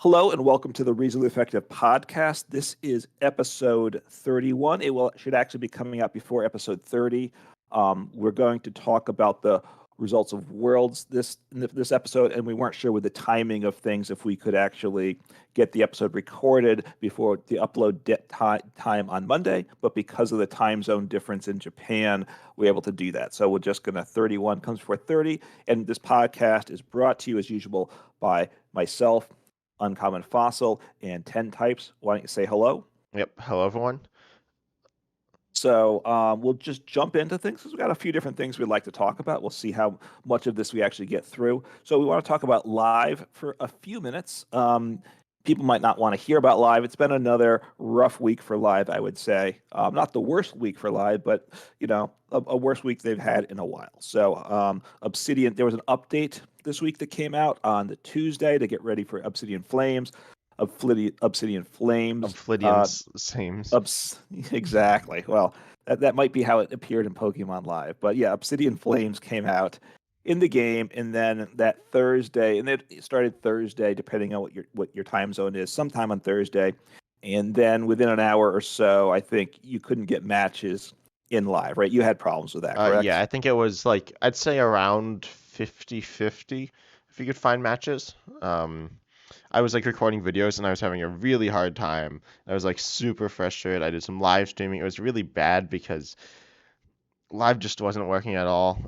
Hello and welcome to the Reasonably Effective podcast. This is episode 31. Should actually be coming out before episode 30. We're going to talk about the results of Worlds this episode, and we weren't sure with the timing of things if we could actually get the episode recorded before the upload time on Monday. But because of the time zone difference in Japan, we're able to do that. So we're just going to 31 comes before 30, and this podcast is brought to you as usual by myself, Uncommon Fossil, and 10 Types. Why don't you say hello? Yep. Hello, everyone. So we'll just jump into things because we've got a few different things we'd like to talk about. We'll see how much of this we actually get through. So we want to talk about live for a few minutes. People might not want to hear about live. It's been another rough week for live, I would say. Not the worst week for live, but a worse week they've had in a while. So Obsidian, there was an update this week that came out on the Tuesday to get ready for Obsidian Flames. Obsidian Flames. Seems. Exactly. Well, that might be how it appeared in Pokemon Live. But yeah, Obsidian Flames came out in the game, and then that Thursday, and it started Thursday, depending on what your time zone is, sometime on Thursday. And then within an hour or so, I think you couldn't get matches in live, right? You had problems with that, correct? Yeah, I think it was like, I'd say around 50-50 if you could find matches. I was like recording videos and I was having a really hard time. I was like super frustrated. I did some live streaming. It was really bad because live just wasn't working at all.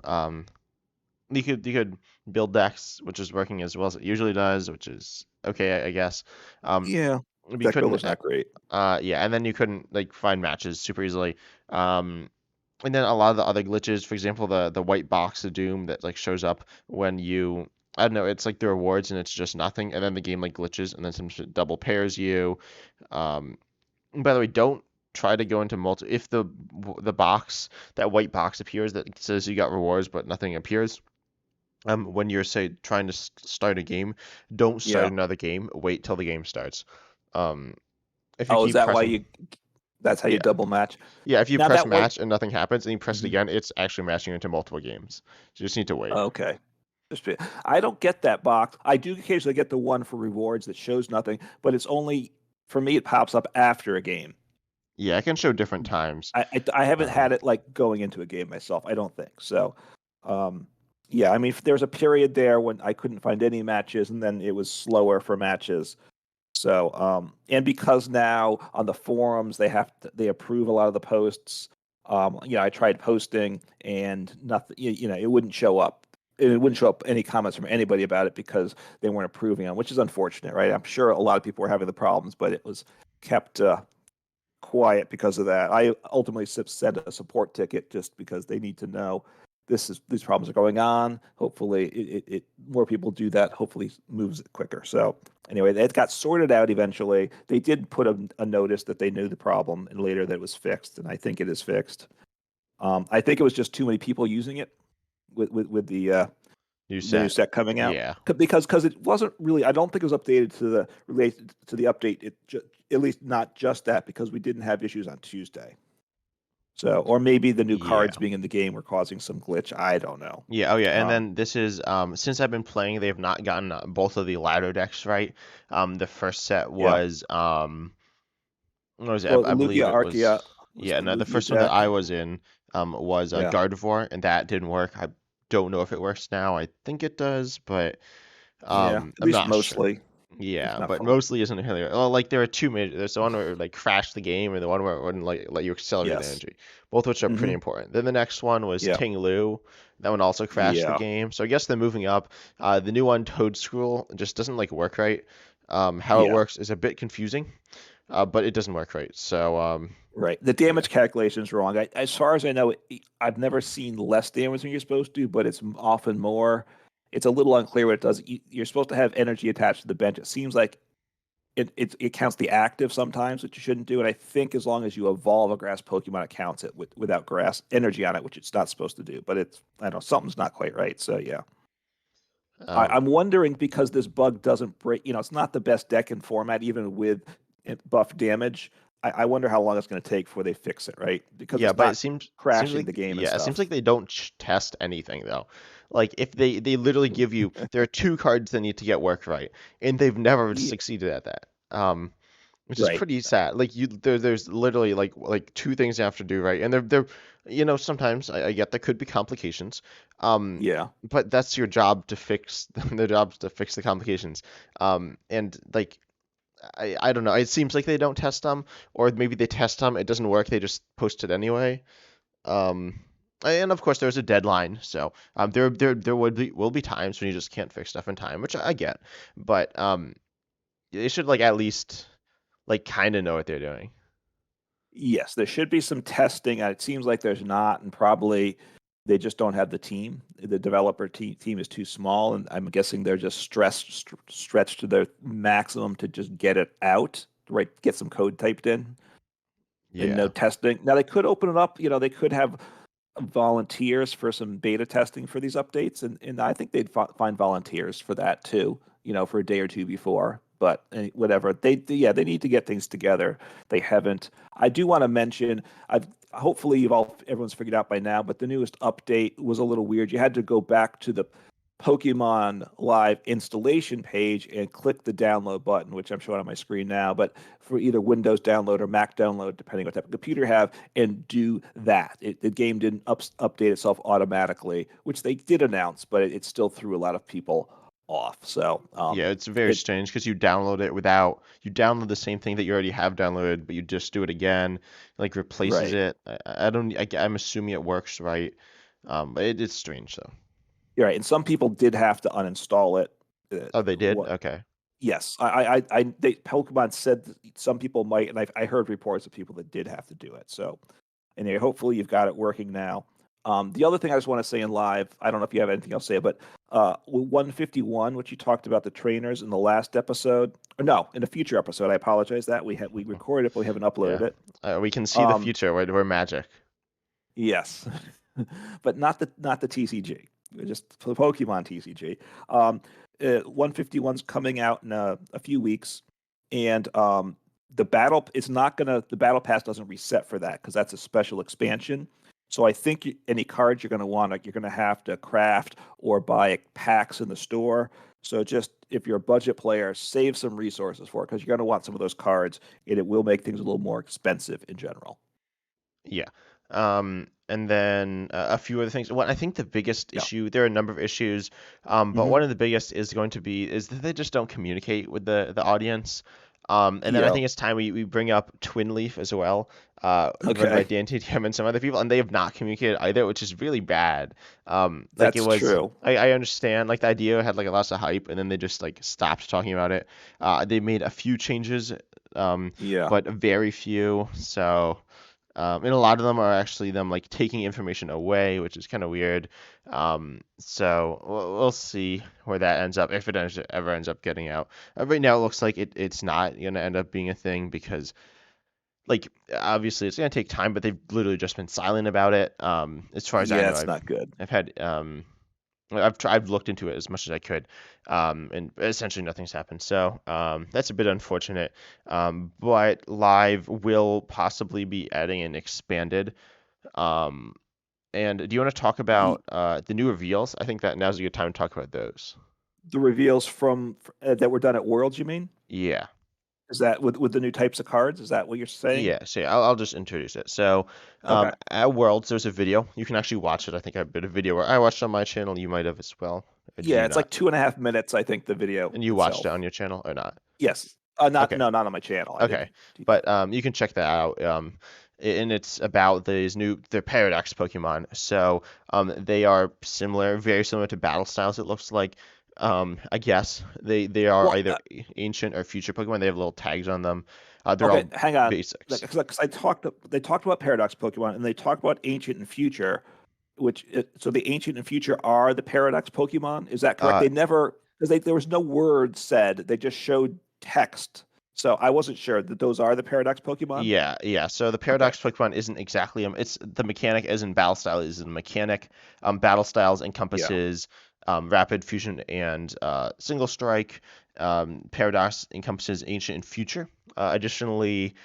You could build decks, which is working as well as it usually does, which is okay, I guess. Um, Yeah, but you deck couldn't. builder's not great. Yeah, and then you couldn't like find matches super easily. And then a lot of the other glitches, for example, the white box of doom that like shows up when you, I don't know, it's like the rewards and it's just nothing, and then the game like glitches and then some shit double pairs you. And by the way, don't try to go into multi if the box, that white box appears that says you got rewards but nothing appears. When you're say trying to start a game, don't start Yeah. another game. Wait till the game starts. Um, if you Oh, is keep that why pressing, you? That's how you yeah, double match. yeah, if you Now press that white. match and nothing happens and you press it Mhm. again, it's actually matching into multiple games. So you just need to wait. Okay. I don't get that box. I do occasionally get the one for rewards that shows nothing, but it's only for me. It pops up after a game. Yeah, I can show different times. I haven't Um, had it like going into a game myself. I don't think so. Um, yeah, I mean, there was a period there when I couldn't find any matches, and then it was slower for matches. So, and because now on the forums they approve a lot of the posts. I tried posting and nothing. It wouldn't show up. It wouldn't show up any comments from anybody about it because they weren't approving on, which is unfortunate, right? I'm sure a lot of people were having the problems, but it was kept quiet because of that. I ultimately sent a support ticket just because they need to know these problems are going on. Hopefully, it more people do that. Hopefully, moves it quicker. So anyway, it got sorted out eventually. They did put a notice that they knew the problem and later that it was fixed, and I think it is fixed. I think it was just too many people using it with new the new set. set coming out Yeah. because it wasn't really. I don't think it was updated to the related to the update. At least not just that because we didn't have issues on Tuesday. So, or maybe the new Yeah. cards being in the game were causing some glitch. I don't know. Yeah, oh yeah, and Um, then this is since I've been playing, they've not gotten both of the ladder decks right. The first set yeah. was what was it? Well, I believe Lugia it Archaea was, was yeah, the no, the Lugia first one that deck. I was in was Yeah, Gardevoir, and that didn't work. I don't know if it works now. I think it does, but yeah. At I'm least not sure. mostly. It's Yeah, not but fun. mostly isn't really. Well, like there are two major. There's the one where it like crashed the game, and the one where it wouldn't like let you accelerate the Yes. energy. Both which are pretty Hmm. important. Then the next one was Yeah. Ting Lu. That one also crashed the Yeah. game. So I guess they're moving up. The new one, Toadstool, just doesn't like work right. How it Yeah. works is a bit confusing, but it doesn't work right. So Right. The yeah, damage calculation is wrong. As far as I know, I've never seen less damage than you're supposed to, but it's often more. It's a little unclear what it does. You're supposed to have energy attached to the bench. It seems like it counts the active sometimes, which you shouldn't do. And I think as long as you evolve a grass Pokemon, it counts it without grass energy on it, which it's not supposed to do. But I don't know, something's not quite right. So yeah, um, I'm wondering because this bug doesn't break. It's not the best deck in format, even with buff damage. I wonder how long it's going to take before they fix it, right? Because Yeah, it's but it not seems crashing like the game and yeah, it seems like stuff. they don't test anything though. Like if they literally give you there are two cards that need to get worked right, and they've never Yeah, succeeded at that. Which is right. pretty sad. Like there's literally like two things you have to do right, and they're sometimes I get there could be complications, um, Yeah. but that's your job to fix their job's to fix the complications, and like I don't know. It seems like they don't test them, or maybe they test them, it doesn't work, they just post it anyway. Um, and of course there's a deadline, so there will be times when you just can't fix stuff in time, which I get, but they should like at least like kind of know what they're doing. Yes, there should be some testing. It seems like there's not, and probably they just don't have the team. The developer team is too small, and I'm guessing they're just stretched to their maximum to just get it out, right? Get some code typed in and no Yeah. testing. Now they could open it up. They could have volunteers for some beta testing for these updates, and I think they'd find volunteers for that too. For a day or two before. But whatever yeah, they need to get things together. They haven't. I do want to mention. I've hopefully everyone's figured out by now, but the newest update was a little weird. You had to go back to the Pokemon Live installation page and click the download button, which I'm showing on my screen now. But for either Windows download or Mac download, depending what type of computer you have, and do that. The game didn't update itself automatically, which they did announce, but it still threw a lot of people off. So Yeah, it's very it strange because you download the same thing that you already have downloaded, but you just do it again, like replaces right. it. I don't I'm assuming it works right. But it's strange though. You're right. And some people did have to uninstall it. Oh, they did? What? Okay. Yes, Pokemon said that some people might, and I heard reports of people that did have to do it. So anyway, hopefully you've got it working now. The other thing I just want to say in live, I don't know if you have anything else to say, but 151, which you talked about the trainers in the last episode, or no, in a future episode. I apologize that we recorded it, but we haven't uploaded Yeah. it. We can see the Um, future. We're magic. yes, but not the TCG, just the Pokemon TCG. 151's coming out in a few weeks, and the battle pass doesn't reset for that because that's a special expansion. So I think any cards you're gonna have to craft or buy packs in the store. So just if you're a budget player, save some resources for it because you're gonna want some of those cards, and it will make things a little more expensive in general. Yeah. And then a few other things. Well, I think the biggest Yeah. issue, there are a number of issues, but Hmm. one of the biggest is going to be is that they just don't communicate with the audience. And then I Yeah. think it's time we bring up Twin Leaf as well, run by Okay. Dan TTM and some other people, and they have not communicated either, which is really bad. Like it That's was, true. I understand, like the idea had like a lot of hype, and then they just like stopped talking about it. They made a few changes, Yeah. but very few. So. And a lot of them are actually them like taking information away, which is kind of weird. So we'll see where that ends up if it ever ends up getting out. Right now, it looks like it's not gonna end up being a thing because like obviously it's gonna take time, but they've literally just been silent about it. As far as I Yeah, know, it's not good. I've had I've looked into it as much as I could, and essentially nothing's happened. So that's a bit unfortunate. But Live will possibly be adding an expanded. Um, and do you want to talk Ye- about the new reveals? I think that now's a good time to talk about those. The reveals that were done at Worlds, you mean? Yeah. Is that with the new types of cards? Is that what you're saying? Yeah, so yeah, I'll just introduce it. So, Okay. at Worlds, there's a video. You can actually watch it. I think I did a video where I watched on my channel. You might have as well. Or did Yeah, you it's not? like 2.5 minutes, I think, the video And you watched it itself. on your channel or not? Yes. Not Okay. no, not on my channel. I Okay, didn't do that. but you can check that out. And it's about the Paradox Pokemon. So they are similar, very similar to battle styles. It looks like. I guess they are Well, either ancient or future Pokemon. They have little tags on them. They're okay, all hang on. basics. Because they talked about Paradox Pokemon and they talked about Ancient and Future, so the Ancient and Future are the Paradox Pokemon. Is that correct? Uh, They never because there was no word said. They just showed text. So I wasn't sure that those are the Paradox Pokemon. yeah, yeah. So the Okay. Paradox Pokemon isn't exactly it's the mechanic as in battle style is the mechanic. Battle styles Yeah. encompasses rapid fusion and single strike. Paradox encompasses ancient and future. Additionally,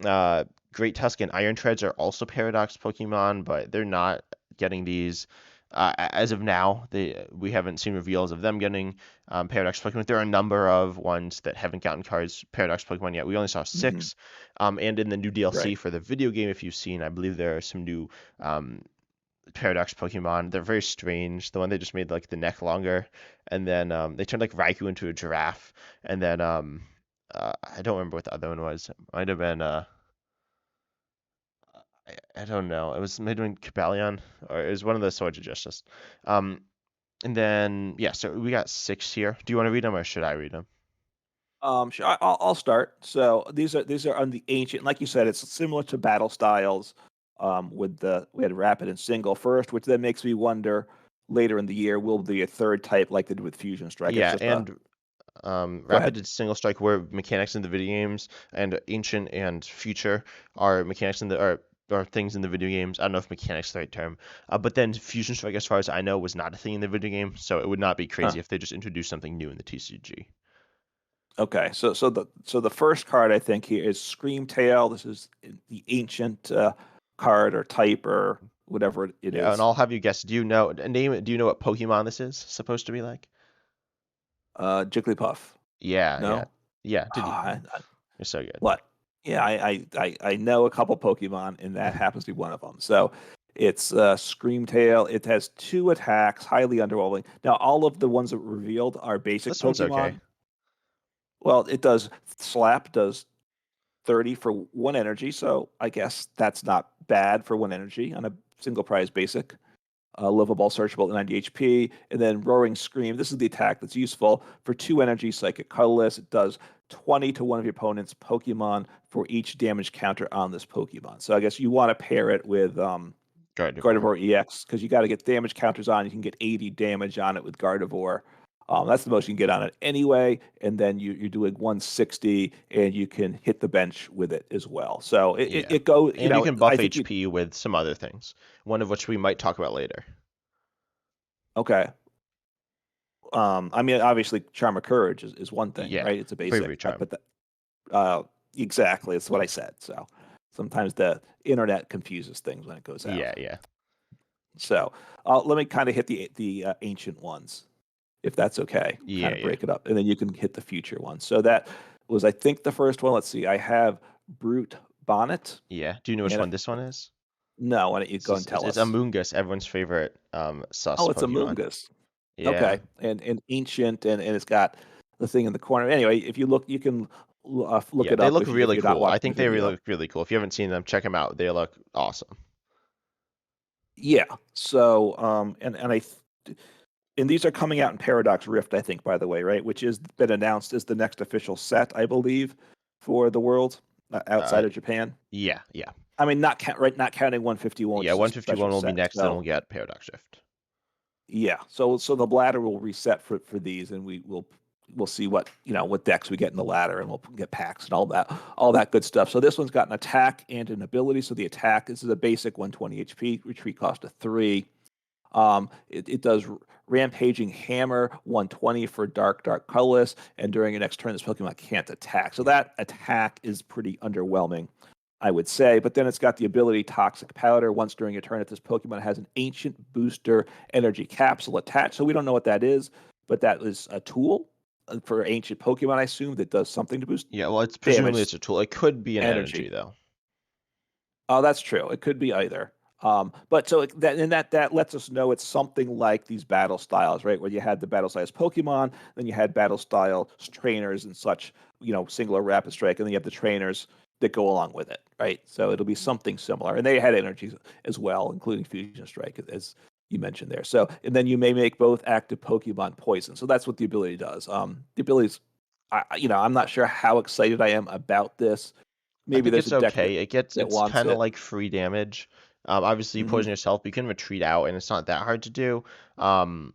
Uh, Great Tusk and Iron Treads are also Paradox Pokemon, but they're not getting these. As of now, we haven't seen reveals of them getting Paradox Pokemon. There are a number of ones that haven't gotten cards Paradox Pokemon yet. We only saw Hmm. 6. And in the new DLC Right. for the video game, if you've seen, I believe there are some new um, Paradox Pokemon. They're very strange. The one they just made like the neck longer, and then they turned like Raikou into a giraffe, and then I don't remember what the other one was. It might have been I don't know. It was maybe in Cabalion, or it was one of the Swords of Justice. Um, and then yeah, so we got 6 here. Do you want to read them or should I read them? Sure. I'll start. So these are on the ancient, like you said, it's similar to battle styles. With the we had rapid and single first, which then makes me wonder later in the year will be a third type like they did with Fusion Strike. It's Yeah, just a and go ahead. Rapid and Single Strike were mechanics in the video games, and Ancient and Future are mechanics in the are things in the video games. I don't know if mechanics is the right term, but then Fusion Strike, as far as I know, was not a thing in the video game, so it would not be Huh. crazy if they just introduced something new in the TCG. Okay, so the first card I think here is Scream Tail. This is the ancient card or type or whatever it Yeah, and is. I'll have you guess. Do you know name it? Do you know what Pokemon this is supposed to be like? Jigglypuff. Yeah, yeah, No. yeah. Did you? Ah, You're so good. what? Yeah, I know a couple Pokemon, and that happens to be one of them. So it's Screamtail. It has two attacks, highly underwhelming. Now, all of the ones that were revealed are basic This one's okay. Pokemon. Well, it does Slap does 30 for one energy, so I guess that's not bad for one energy on a single prize basic. Livable, searchable at 90 HP, and then Roaring Scream. This is the attack that's useful for 2 energy, Psychic Colorless. It does 20 to one of your opponent's Pokemon for each damage counter on this Pokemon. So I guess you want to pair it with Gardevoir. Gardevoir EX because you got to get damage counters on. You can get 80 damage on it with Gardevoir. That's the most you can get on it anyway. And then you're doing 160 and you can hit the bench with it as well. So Yeah. it goes, And you can buff I think you, HP with some other things, one of which we might talk about later. okay. I mean, obviously, Charm of Courage is one thing, Yeah. right? It's a basic, Bravery Charm. but uh, exactly, it's what I said. So sometimes the internet confuses things when it goes out. Yeah, yeah. So let me kind of hit the ancient ones, if that's okay. Kind Yeah, of yeah. break it up, and then you can hit the future ones. So that was, I think, the first one. Let's see. I have Brute Bonnet, Yeah. Do you know which and one this one is? no, why don't you go and tell It's us? Amoonguss, everyone's favorite sus Oh, it's a Pokemon. Moongus. Yeah. Okay, and ancient, and it's got the thing in the corner. Anyway, if you look, you can look Yeah, it they up look if really you're not cool. I watching the think they really video. look really cool. If you haven't seen them, check them out. They look awesome. Yeah. So and these are coming out in Paradox Rift, I think, by the way, right? Which has been announced as the next official set, I believe, for the world Uh outside of Japan. yeah, yeah. I mean, not counting 151, which Yeah, is a 151 special will be set. next, then So we'll get Paradox Shift. yeah, so the ladder will reset for these, and we'll see what decks we get in the ladder, and we'll get packs and all that good stuff. So this one's got an attack and an ability. So the attack, this is a basic 120 HP, retreat cost of 3. It does Rampaging Hammer 120 for dark colorless, and during your next turn, this Pokemon can't attack. So that attack is pretty underwhelming, I would say. But then it's got the ability Toxic Powder. Once during your turn, if this Pokemon has an Ancient Booster Energy Capsule attached, so we don't know what that is, but that is a tool for ancient Pokemon, I assume, that does something to boost Yeah, well, it's presumably damage it's a tool. It could be an energy energy. though. Oh, that's true. It could be either. But so that lets us know it's something like these battle styles, right? Where you had the battle styles Pokemon, then you had battle style trainers and such, singular rapid strike, and then you have the trainers that go along with it, right? So it'll be something similar. And they had energies as well, including Fusion Strike, as you mentioned there. So, and then you may make both active Pokemon poison. So that's what the ability does. The abilities, I'm not sure how excited I am about this. I Maybe think there's a it's deck that okay. that It's wants kind of it. like free damage. Obviously you Hmm. poison yourself, but you can retreat out, and it's not that hard to do. Um,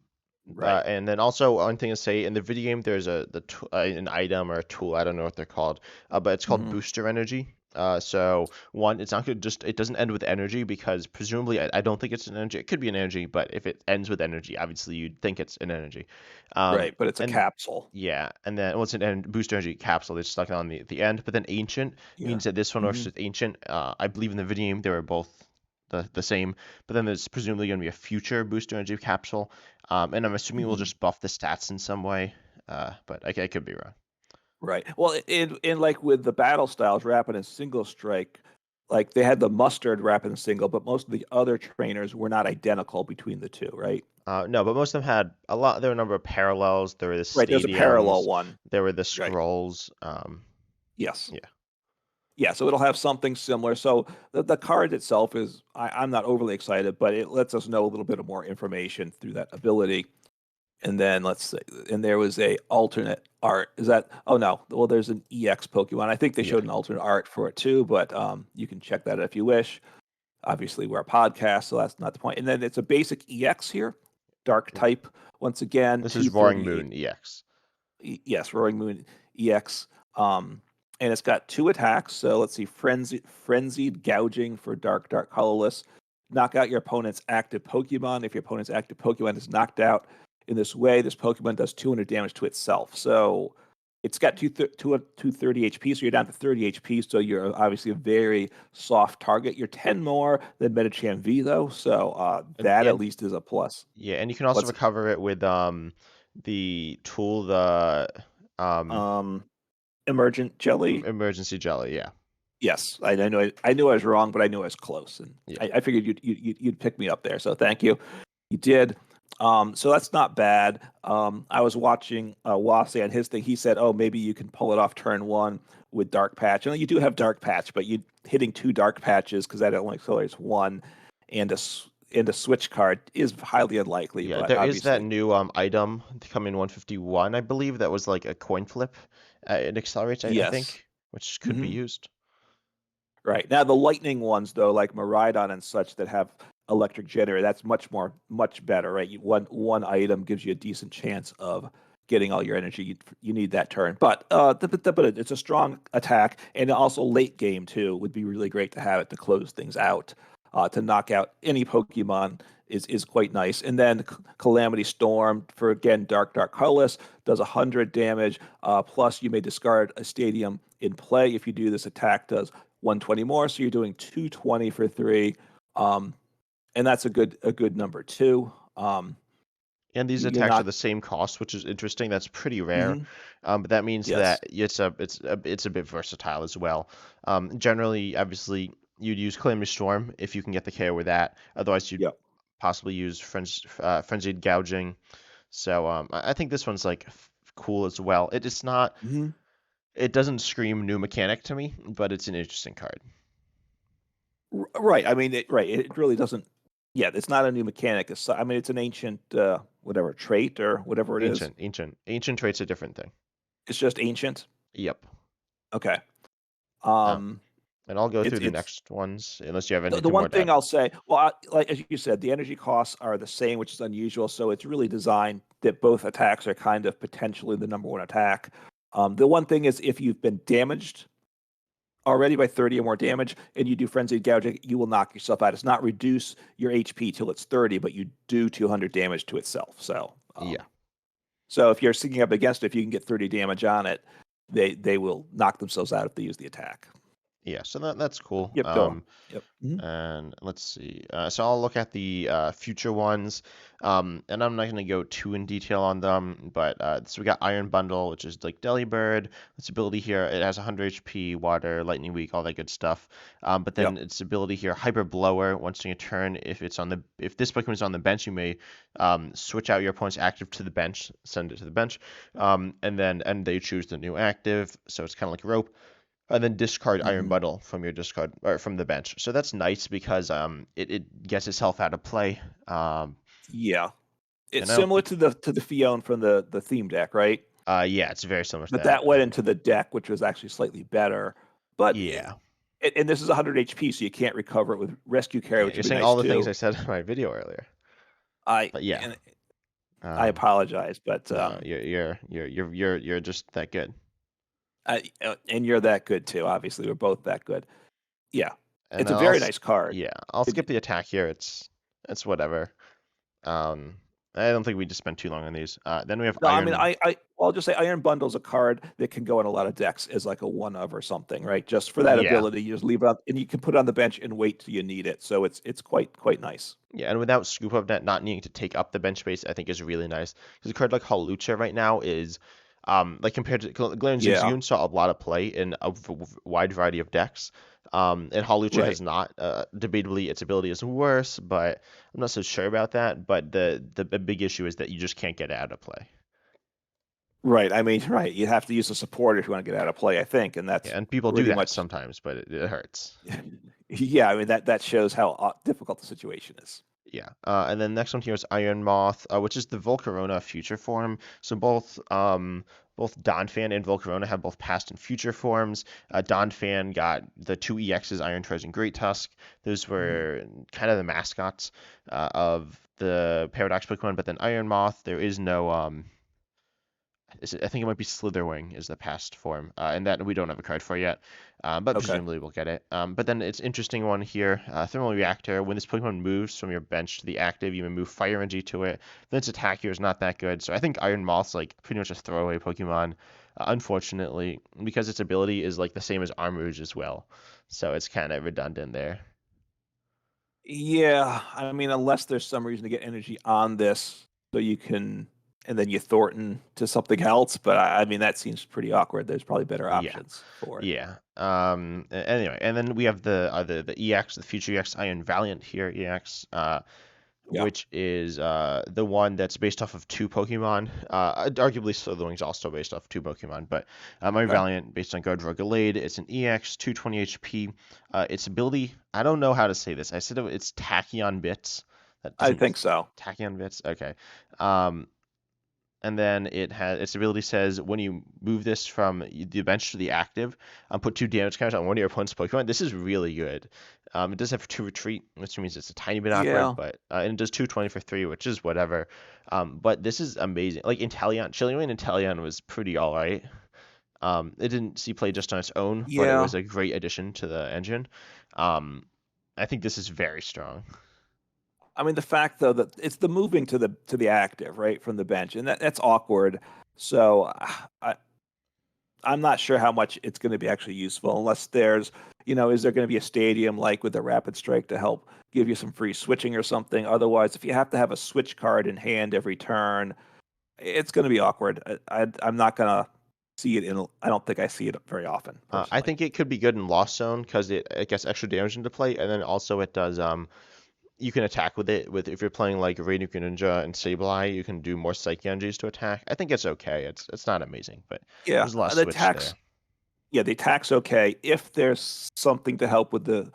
Right. and then also one thing to say in the video game, there's an item or a tool. I don't know what they're called, but it's called Hmm. Booster Energy. So one, it's not gonna just it doesn't end with energy because presumably I don't think it's an energy. It could be an energy, but if it ends with energy, obviously you'd think it's an energy. Right, but it's a And capsule. yeah, and then what's an boost energy capsule? They stuck it on the end. But then ancient Yeah. means that this one works Hmm. with ancient. I believe in the video game they were both the same. But then there's presumably going to be a future boost energy capsule. And I'm assuming we'll Hmm. just buff the stats in some way. But I could be wrong. Right. Well, in like with the battle styles, rapid and single strike, like they had the mustard rapid and single, but most of the other trainers were not identical between the two, right? No, but most of them had a lot. There were a number of parallels. There were the Right. There's a parallel stadiums. one. There were the Right. scrolls. Yes. Yeah. Yeah. So it'll have something similar. So the card itself is, I'm not overly excited, but it lets us know a little bit of more information through that ability. And then let's see, and there was a alternate art. Is that? Oh no, well there's an EX Pokemon. I think they Yeah. showed an alternate art for it too, but you can check that out if you wish. Obviously, we're a podcast, so that's not the point. And then it's a basic EX here, Dark Yeah. type. Once again, This is Roaring 238. Moon EX. Yes, Roaring Moon EX. And it's got two attacks. So let's see, Frenzied Gouging for Dark Colorless. Knock out your opponent's active Pokemon. If your opponent's active Pokemon is knocked out in this way, this Pokemon does 200 damage to itself. So it's got 230 HP, so you're down to 30 HP. So you're obviously a very soft target. You're 10 more than Medicham V, though. So And that at and least is a plus. yeah, and you can also What's recover it with the tool, the um um Emergent Jelly? emergency jelly. Yeah. Yes, I knew I was wrong, but I knew I was close, and Yeah. I figured you'd pick me up there. So thank you. You did. So that's not bad. I was watching Wasi on his thing. He said, "Oh, maybe you can pull it off turn one with Dark Patch." And you do have Dark Patch, but you hitting two Dark Patches because that only accelerates one, and a switch card is highly unlikely. Yeah, But there is that obviously, new item coming 151, I believe, that was like a coin flip. It accelerates, I yes. think, which could be Hmm. used. Right. Now the lightning ones though, like Maridon and such that have electric generator, that's much better, right? One item gives you a decent chance of getting all your energy you need that turn. But but it's a strong attack, and also late game too would be really great to have it to close things out. To knock out any Pokemon is quite nice. And then Calamity Storm for again Dark Colorless does 100 damage. Plus you may discard a stadium in play if you do this attack does 120 more, so you're doing 220 for three, um, and that's a good number too. And these You're attacks are not. the same cost, which is interesting. That's pretty rare. Mhm. But that means Yes. that it's a bit versatile as well. Generally, obviously, you'd use Calamity Storm if you can get the KO with that. Otherwise, you'd Yep. possibly use Frenzied Gouging. So I think this one's like cool as well. It's not. Hmm. It doesn't scream new mechanic to me, but it's an interesting card. Right. I mean, it really doesn't. Yeah, it's not a new mechanic. I mean, it's an ancient whatever trait or whatever it is. Ancient trait's a different thing. It's just ancient. Yep. Okay. Uh, Um, and I'll go through the it's next ones unless you have the anything one more to thing add. I'll say, well, like as you said, the energy costs are the same, which is unusual. So it's really designed that both attacks are kind of potentially the number one attack. The one thing is if you've been damaged already by 30 or more damage and you do frenzied gouging, you will knock yourself out. It's not reduce your HP till it's 30, but you do 200 damage to itself. So, Yeah. so if you're syncing up against it, if you can get 30 damage on it, they will knock themselves out if they use the attack. Yeah, so that's cool. Yep, go on. Yep. Mhm. And let's see. So I'll look at the future ones, and I'm not going to go too in detail on them. But so we got Iron Bundle, which is like Delibird. Its ability here, it has 100 HP, Water, Lightning Weak, all that good stuff. But then Yep. its ability here, Hyper Blower. Once in a turn, if this Pokemon is on the bench, you may switch out your opponent's active to the bench, send it to the bench, and they choose the new active. So it's kind of like Rope, and then discard Iron Hmm. Bundle from your discard or from the bench. So that's nice because it gets itself out of play. Yeah. You It's know, similar to the Fion from the theme deck, right? yeah, it's very similar to But that. that went into the deck, which was actually slightly better. But Yeah, and this is 100 HP, so you can't recover it with Rescue Carry, yeah, which you're would be saying nice all the things I too. said in my video earlier. I But yeah, and I um, apologize, but no, you're just that good. And you're that good too. Obviously, we're both that good. Yeah, And it's a very nice card. yeah, I'll It- skip the attack here. It's whatever. Um, I don't think we just spent too long on these. Then we have no, I mean, Iron. I'll just say Iron Bundle's a card that can go in a lot of decks as like a one of or something, right? Just for that Yeah, ability, you just leave it up, and you can put it on the bench and wait till you need it. So it's quite nice. yeah, and without Scoop of Net not needing to take up the bench space, I think is really nice. Because a card like Hawlucha right now is, like compared to Galarian Yeah, Zigzagoon saw a lot of play in a wide variety of decks. And Hawlucha right. has not. Debatably, its ability is worse, but I'm not so sure about that. But the big issue is that you just can't get it out of play. Right. I mean, right. You have to use a support if you want to get out of play, I think, and that's Yeah, and people do pretty that much. sometimes, but it hurts. Yeah, I mean that shows how difficult the situation is. Yeah, and then next one here is Iron Moth, which is the Volcarona future form. So both Donphan and Volcarona have both past and future forms. Donphan got the two EXs, Iron Treads and Great Tusk. Those Mhm. were kind of the mascots of the Paradox Pokemon. But then Iron Moth, there is no I think it might be Slitherwing is the past form, and that we don't have a card for yet, but Okay. presumably we'll get it. But then it's interesting one here, Thermal Reactor. When this Pokemon moves from your bench to the active, you may move Fire Energy to it. Then its attack here is not that good, so I think Iron Moth's like pretty much a throwaway Pokemon, unfortunately, because its ability is like the same as Armouge as well, so it's kind of redundant there. Yeah, I mean, unless there's some reason to get energy on this, so you can, and then you Thornton to something else. But I mean, that seems pretty awkward. There's probably better Yeah. options for it. Yeah. Anyway, and then we have the EX, the future EX Iron Valiant here EX, Yeah. which is the one that's based off of two Pokemon. Arguably, Slitherwing's also based off of two Pokemon, but Iron Okay. Valiant based on Guard Gallade. It's an EX, 220 HP. Its ability, I don't know how to say this. I said it's Tachyon Bits. That I doesn't think so. Tachyon Bits. Okay. Um, and then its ability says when you move this from the bench to the active, put two damage counters on one of your opponent's Pokemon. This is really good. It does have two retreat, which means it's a tiny bit awkward, Yeah. but and it does 220 for three, which is whatever. But this is amazing. Like Inteleon, Chilliwain Inteleon was pretty all right. It didn't see play just on its own, but it Yeah. was a great addition to the engine. Um, I think this is very strong. I mean, the fact though that it's the moving to the active, right, from the bench, and that's awkward. So I'm not sure how much it's going to be actually useful unless there's, is there going to be a stadium like with the Rapid Strike to help give you some free switching or something? Otherwise, if you have to have a switch card in hand every turn, it's going to be awkward. I'm not going to see it I don't think I see it very often I personally. think it could be good in Lost Zone because it gets extra damage into play, and then also it does you can attack with it with if you're playing like Radiant Greninja and Sableye, you can do more Psyche Energies to attack. I think it's okay. It's not amazing, but Yeah, there's a lot of the switch tax, there. yeah, the tax okay. If there's something to help with the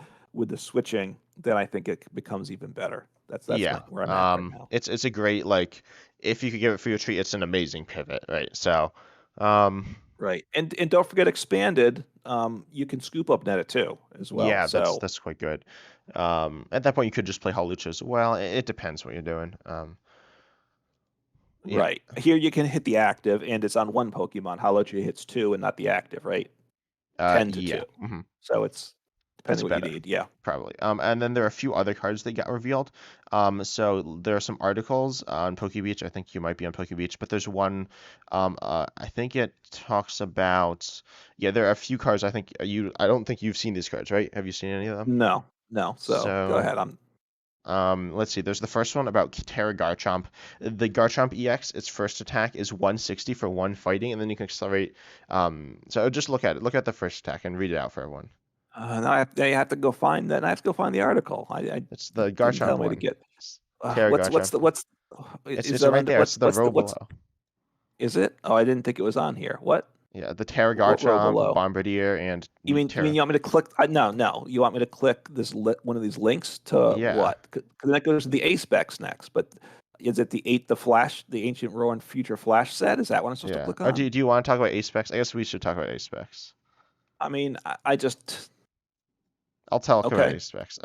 switching, then I think it becomes even better. That's Yeah. where I'm at right now. It's a great like if you could give it for your treat, it's an amazing pivot, right? So, um, Right. And don't forget expanded. You can scoop up net it too as well. yeah, So that's quite good. At that point, you could just play Hawlucha as well. It depends what you're doing. Yeah. right. Here you can hit the active and it's on one Pokemon. Halogia hits two and not the active, right? 10 to Yeah. 2. Hmm. So it's It's depending what you better. need. Yeah. Probably. And then there are a few other cards that got revealed. So there are some articles on PokeBeach. I think you might be on PokeBeach, but there's one. I think it talks about. Yeah, there are a few cards. I think you. I don't think you've seen these cards, right? Have you seen any of them? No. No. So go So, ahead. I'm let's see. There's the first one about Terra Garchomp. The Garchomp EX, its first attack is 160 for one fighting, and then you can accelerate. So just look at it. Look at the first attack and read it out for everyone. now I have to go find that. I have to go find the article. It's the Didn't Garchomp tell me to one. get. It's Terra Garchomp. Is It's that right under there. It's the row what's below. is it? Oh, I didn't think it was on here. What? Yeah, the Terra What row Garchomp, below? Bombardier, and You mean Terra. you want me to click? No, no. You want me to click one of these links to Yeah, what? Because that goes to the A specs next. But is it the ancient Rowan future Flash set? Is that what I'm supposed to yeah. click Or on? do you want to talk about A-Specs? I guess we should talk about A-Specs. I mean, I just I'll talk about okay. A-Specs.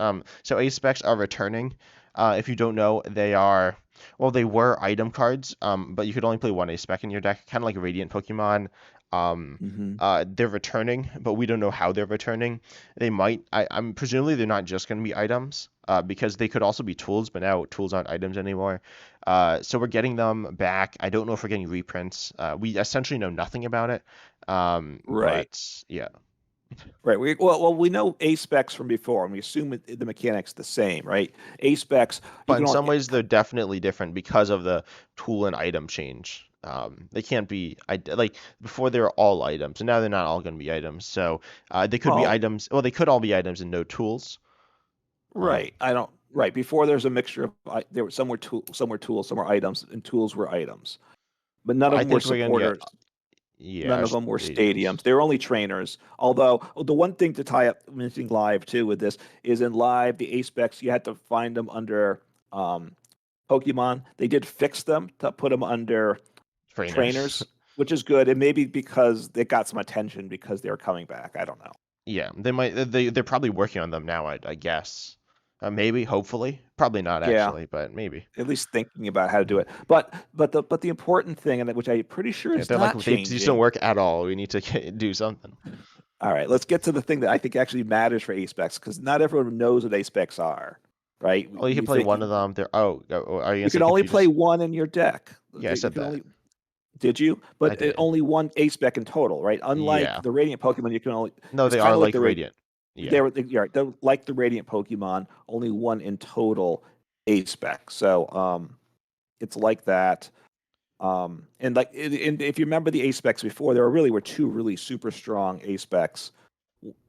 So A-Specs are returning. If you don't know, they are, well, they were item cards, but you could only play one A-Spec in your deck, kind of like Radiant Pokemon. Um, Hmm. they're returning, but we don't know how they're returning. They might. I'm presumably they're not just going to be items, because they could also be tools, but now tools aren't items anymore. So we're getting them back. I don't know if we're getting reprints. We essentially know nothing about it. Right. But yeah. Right. Well, we know A specs from before, and we assume the mechanics the same, right? A specs, you But can in only, some ways, they're definitely different because of the tool and item change. They can't be like before they were all items, and now they're not all going to be items. So they could be well, items. Well, they could all be items and no tools. right. I don't, right. Before there's a mixture of, there were some were tools, some were items, and tools were items, but none But of I them were think we're going to get, supporters. yeah, None of them were stadiums. stadiums. They were only trainers. Although the one thing to tie up mentioning live too with this is in live the A specs you had to find them under um, Pokemon. They did fix them to put them under Trainers. trainers, which is good. And maybe because they got some attention because they were coming back. I don't know. Yeah, they might. They're probably working on them now. I guess. Maybe, hopefully, probably not Yeah, actually, but maybe. at least thinking about how to do it. But the important thing, and which I'm pretty sure Yeah, is they're like not they just don't changing. work at all. We need to do something. All right, let's get to the thing that I think actually matters for A specs because not everyone knows what A specs are, right? Oh, you can You play think one of them. They're are you gonna you say can only play computers? one in your deck. Yeah, I You said can that. only did you? I But did. only one A spec in total, right? Unlike Yeah. the Radiant Pokemon, you can only. No, It's they kind are of like like the Radiant. Yeah. You're right. They're like the Radiant Pokemon, only one in total A spec. So it's like that. And and if you remember the A specs before, there were two really super strong A specs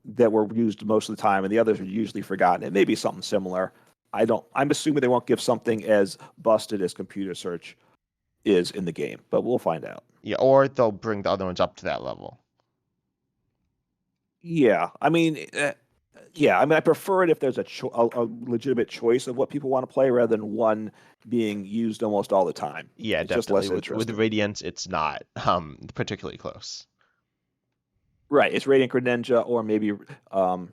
that were used most of the time, and the others are usually forgotten. It may be something similar. I don't. I'm assuming they won't give something as busted as computer search is in the game, but we'll find out. Yeah, or they'll bring the other ones up to that level. Yeah, I mean, yeah, I mean, I prefer it if there's a legitimate choice of what people want to play rather than one being used almost all the time. Yeah, It's just definitely. less With interesting. Radiant, it's not particularly close. Right, it's Radiant Greninja or maybe um,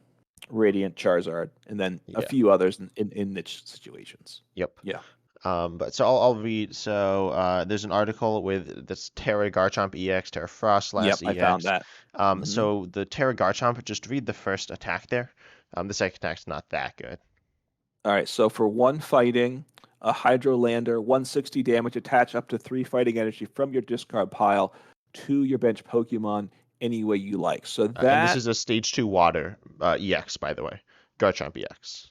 Radiant Charizard, and then a Yeah. few others in niche situations. Yep. Yeah. But so I'll read. So there's an article with this Terra Garchomp EX, Terra Yep, Frostlass I found EX. that. Hmm. So the Terra Garchomp, just read the first attack there. The second attack's not that good. All right, so for one fighting, a Hydrolander, 160 damage, attach up to 3 fighting energy from your discard pile to your bench Pokemon any way you like. So And this that is a stage 2 water EX, by the way. Garchomp EX.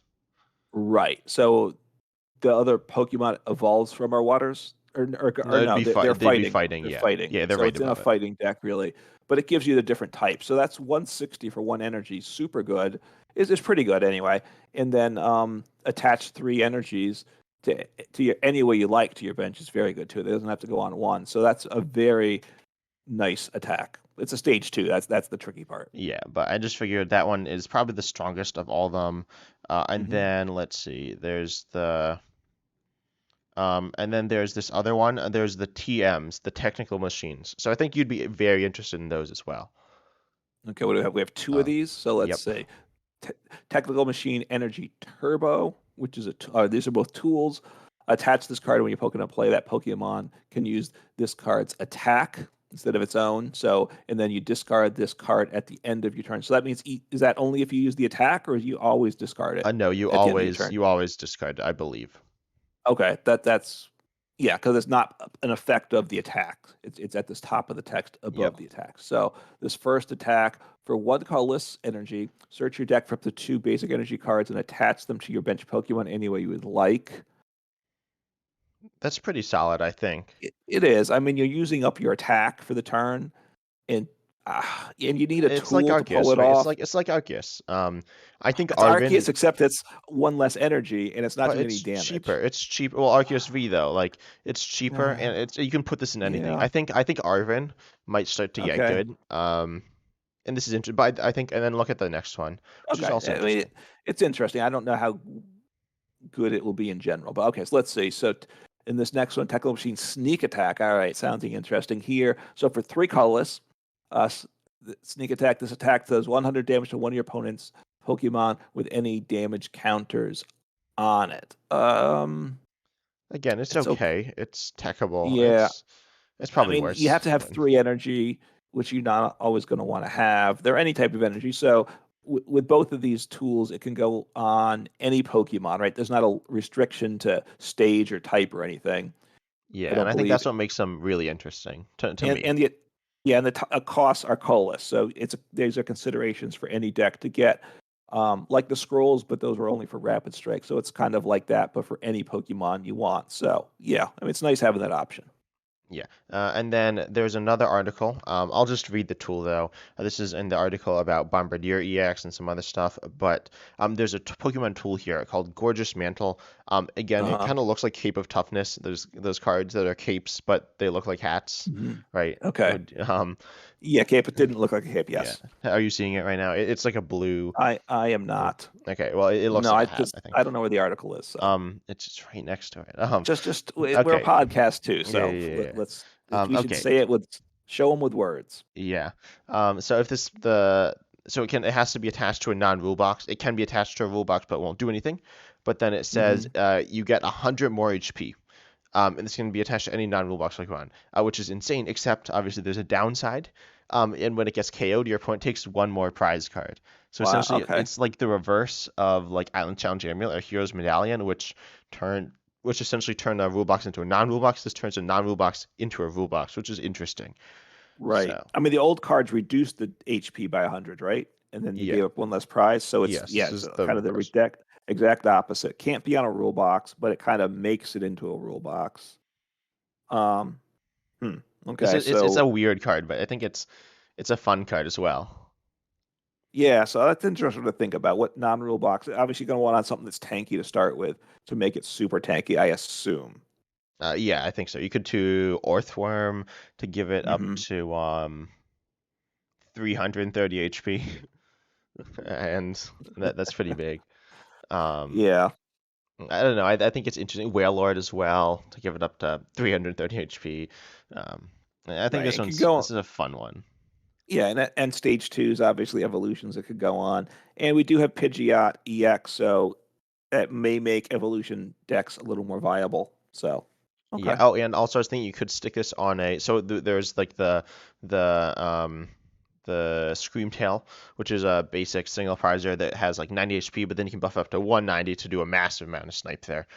right. So the other Pokemon evolves from our waters, No, or no, they're they'd be fighting. fighting, They're yeah. fighting. Yeah, they're So right it's in a above it. fighting deck, really. But it gives you the different types. So that's 160 for one energy. Super good. Is pretty good anyway. And then attach 3 energies to your any way you like to your bench is very good too. It doesn't have to go on one. So that's a very nice attack. It's a stage 2. That's the tricky part. Yeah, but I just figured that one is probably the strongest of all of them. And Hmm. then let's see, and then there's this other one. There's the TMs, the technical machines. So I think you'd be very interested in those as well. Okay, what do we have? We have two of Uh, these. So let's yep. say te- Technical Machine Energy Turbo, which is these are both tools. Attach this card when you Pokemon play. That Pokemon can use this card's attack instead of its own. So, and then you discard this card at the end of your turn. So that means is that only if you use the attack, or you always discard it No, at the end of your turn? you always discard, I believe. Okay, that's yeah, because it's not an effect of the attack. It's at this top of the text Yep. above the attack. So this first attack for one colorless energy, search your deck for up to 2 basic energy cards and attach them to your bench Pokemon any way you would like. That's pretty solid, I think. It is. I mean, you're using up your attack for the turn, and and you need a It's like tool to pull Arceus, it right? off. It's like Arceus. I think It's Arceus, Arvin, except it's one less energy and it's not but doing any it's cheaper. damage. It's cheap. Well, Arceus V though, like it's cheaper Uh, and it's you can put this in anything. yeah. I think Arvin might start to get Okay. good. And this is interesting, but I think, and then look at the next one, which is Okay. also I mean, interesting. it's interesting. I don't know how good it will be in general. But okay, so let's see. So in this next one, Technical Machine Sneak Attack. All right, sounding interesting here. So for 3 colorless, Sneak Attack. This attack does 100 damage to one of your opponent's Pokemon with any damage counters on it. Again, it's It's okay. okay. It's techable. Yeah, It's I probably mean, you have worse, to have but 3 energy. which you're not always going to want to have. They're any type of energy. So with both of these tools, it can go on any Pokemon, right? There's not a restriction to stage or type or anything. I Yeah, and don't I think believe. that's what makes them really interesting to And me. and the yeah, and the costs are colorless. So these are considerations for any deck to get. Like the scrolls, but those were only for rapid strike. So it's kind of like that, but for any Pokemon you want. So yeah, I mean it's nice having that option. Yeah, and then there's another article. I'll just read the tool though. This is in the article about Bombardier EX and some other stuff. But there's a Pokemon tool here called Gorgeous Mantle. Again, it Uh-huh. kind of looks like Cape of Toughness. There's those cards that are capes, but they look like hats, Hmm. right? Okay. Yeah, Cape. It didn't look like a hip. Yeah. Yes, Are you seeing it right now? It's like a blue. I am not. Okay, well, it looks No, like I a hat, just I think. I don't know where the article is. So It's just right next to it. we're a Okay. podcast too. Yeah, So yeah, yeah. let's if we should Okay. say it with show them with words. Yeah. So if this the so it has to be attached to a non-rule box. It can be attached to a rule box, but it won't do anything. But then it says Hmm. you get 100 more HP. And this can be attached to any non-rule box like one, which is insane. Except obviously there's a downside. And when it gets KO'd, your opponent takes one more prize card. So Wow. essentially, Okay. it's like the reverse of like Island Challenge Amulet or Hero's Medallion, turn which essentially turn a rule box into a non-rule box. This turns a non-rule box into a rule box, which is interesting. Right. So I mean, the old cards reduced the HP by 100, right? And then you yeah. gave up one less prize. So it's, Yes, yeah, this it's is the kind of the reverse. exact opposite. Can't be on a rule box, but it kind of makes it into a rule box. Um, hmm. This Okay. is it's a So, weird card, but I think it's a fun card as well. yeah, so that's interesting to think about. What non-rule box? Obviously, going to want on something that's tanky to start with to make it super tanky, I assume. Yeah, I think so. You could do Orthworm to give it up Hmm. to 330 HP, and that's pretty big. Um, Yeah, I don't know. I think it's interesting. Whale Lord as well to give it up to 330 HP. Um, I think right. this It could this go. is a fun one. Yeah, and stage two is obviously evolutions that could go on, and we do have Pidgeot EX, so that may make evolution decks a little more viable. So, Yeah. okay. Oh, and also I was thinking you could stick this on a there's like the the Screamtail, which is a basic single prizer that has like 90 HP, but then you can buff up to 190 to do a massive amount of snipe there.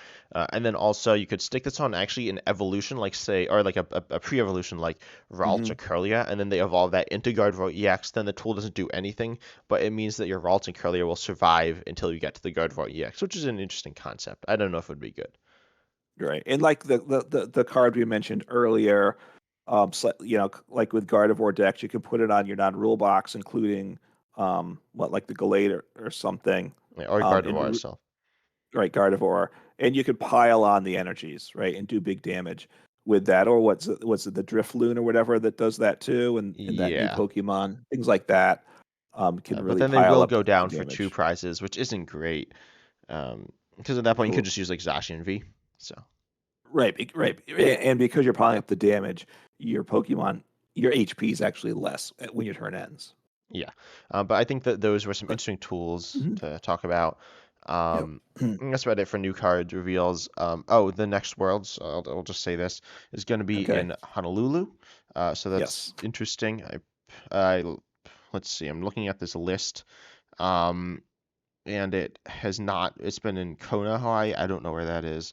And then also you could stick this on actually an evolution, like say, or like a pre-evolution like Ralts Hmm. or Curlia, and then they evolve that into Gardevoir EX. Then the tool doesn't do anything, but it means that your Ralts and Curlia will survive until you get to the Gardevoir EX, which is an interesting concept. I don't know if it would be good. Right, and like the card we mentioned earlier, like with Gardevoir decks, you can put it on your non-rule box, including what like the Gallade or something, Yeah, or and Gardevoir itself. right, Gardevoir, and you could pile on the energies, right, and do big damage with that. Or what's it, the Drifloon or whatever that does that too, and that new Yeah. Pokemon, things like that, can But really then they pile will up go the down for two damage. prizes, which isn't great. Because at that point you R- could just use like Zacian V. So Right, right, and because you're piling up the damage, your Pokemon, your HP is actually less when your turn ends. yeah. But I think that those were some But interesting tools mhm, to talk about. yep. And that's about it for new card reveals. Oh, the next Worlds, I'll just say this, is going to be Okay. in Honolulu. So that's Yes. interesting. I let's see. I'm looking at this list. Um, and it's been in Kona, Hawaii. I don't know where that is.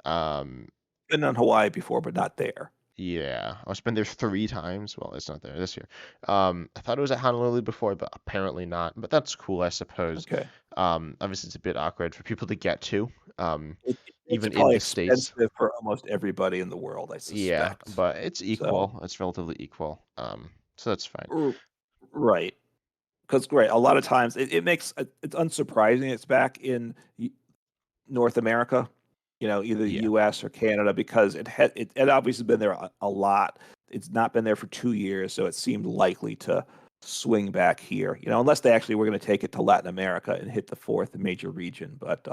Um, Been on Hawaii before, but not there. yeah, I've been there 3 times. Well, it's not there this year. I thought it was at Honolulu before, but apparently not. But that's cool, I suppose. Okay. Obviously it's a bit awkward for people to get to, It makes even it in probably the States. expensive for almost everybody in the world, I Yeah, suspect. but it's So, equal. It's relatively equal. So that's fine. r- right. Because, great, a lot of times it makes it's unsurprising it's back in North America, either the Yeah, US or Canada, because it obviously been there a lot. It's not been there for 2 years, so it seemed likely to swing back here, unless they actually were going to take it to Latin America and hit the fourth major region. But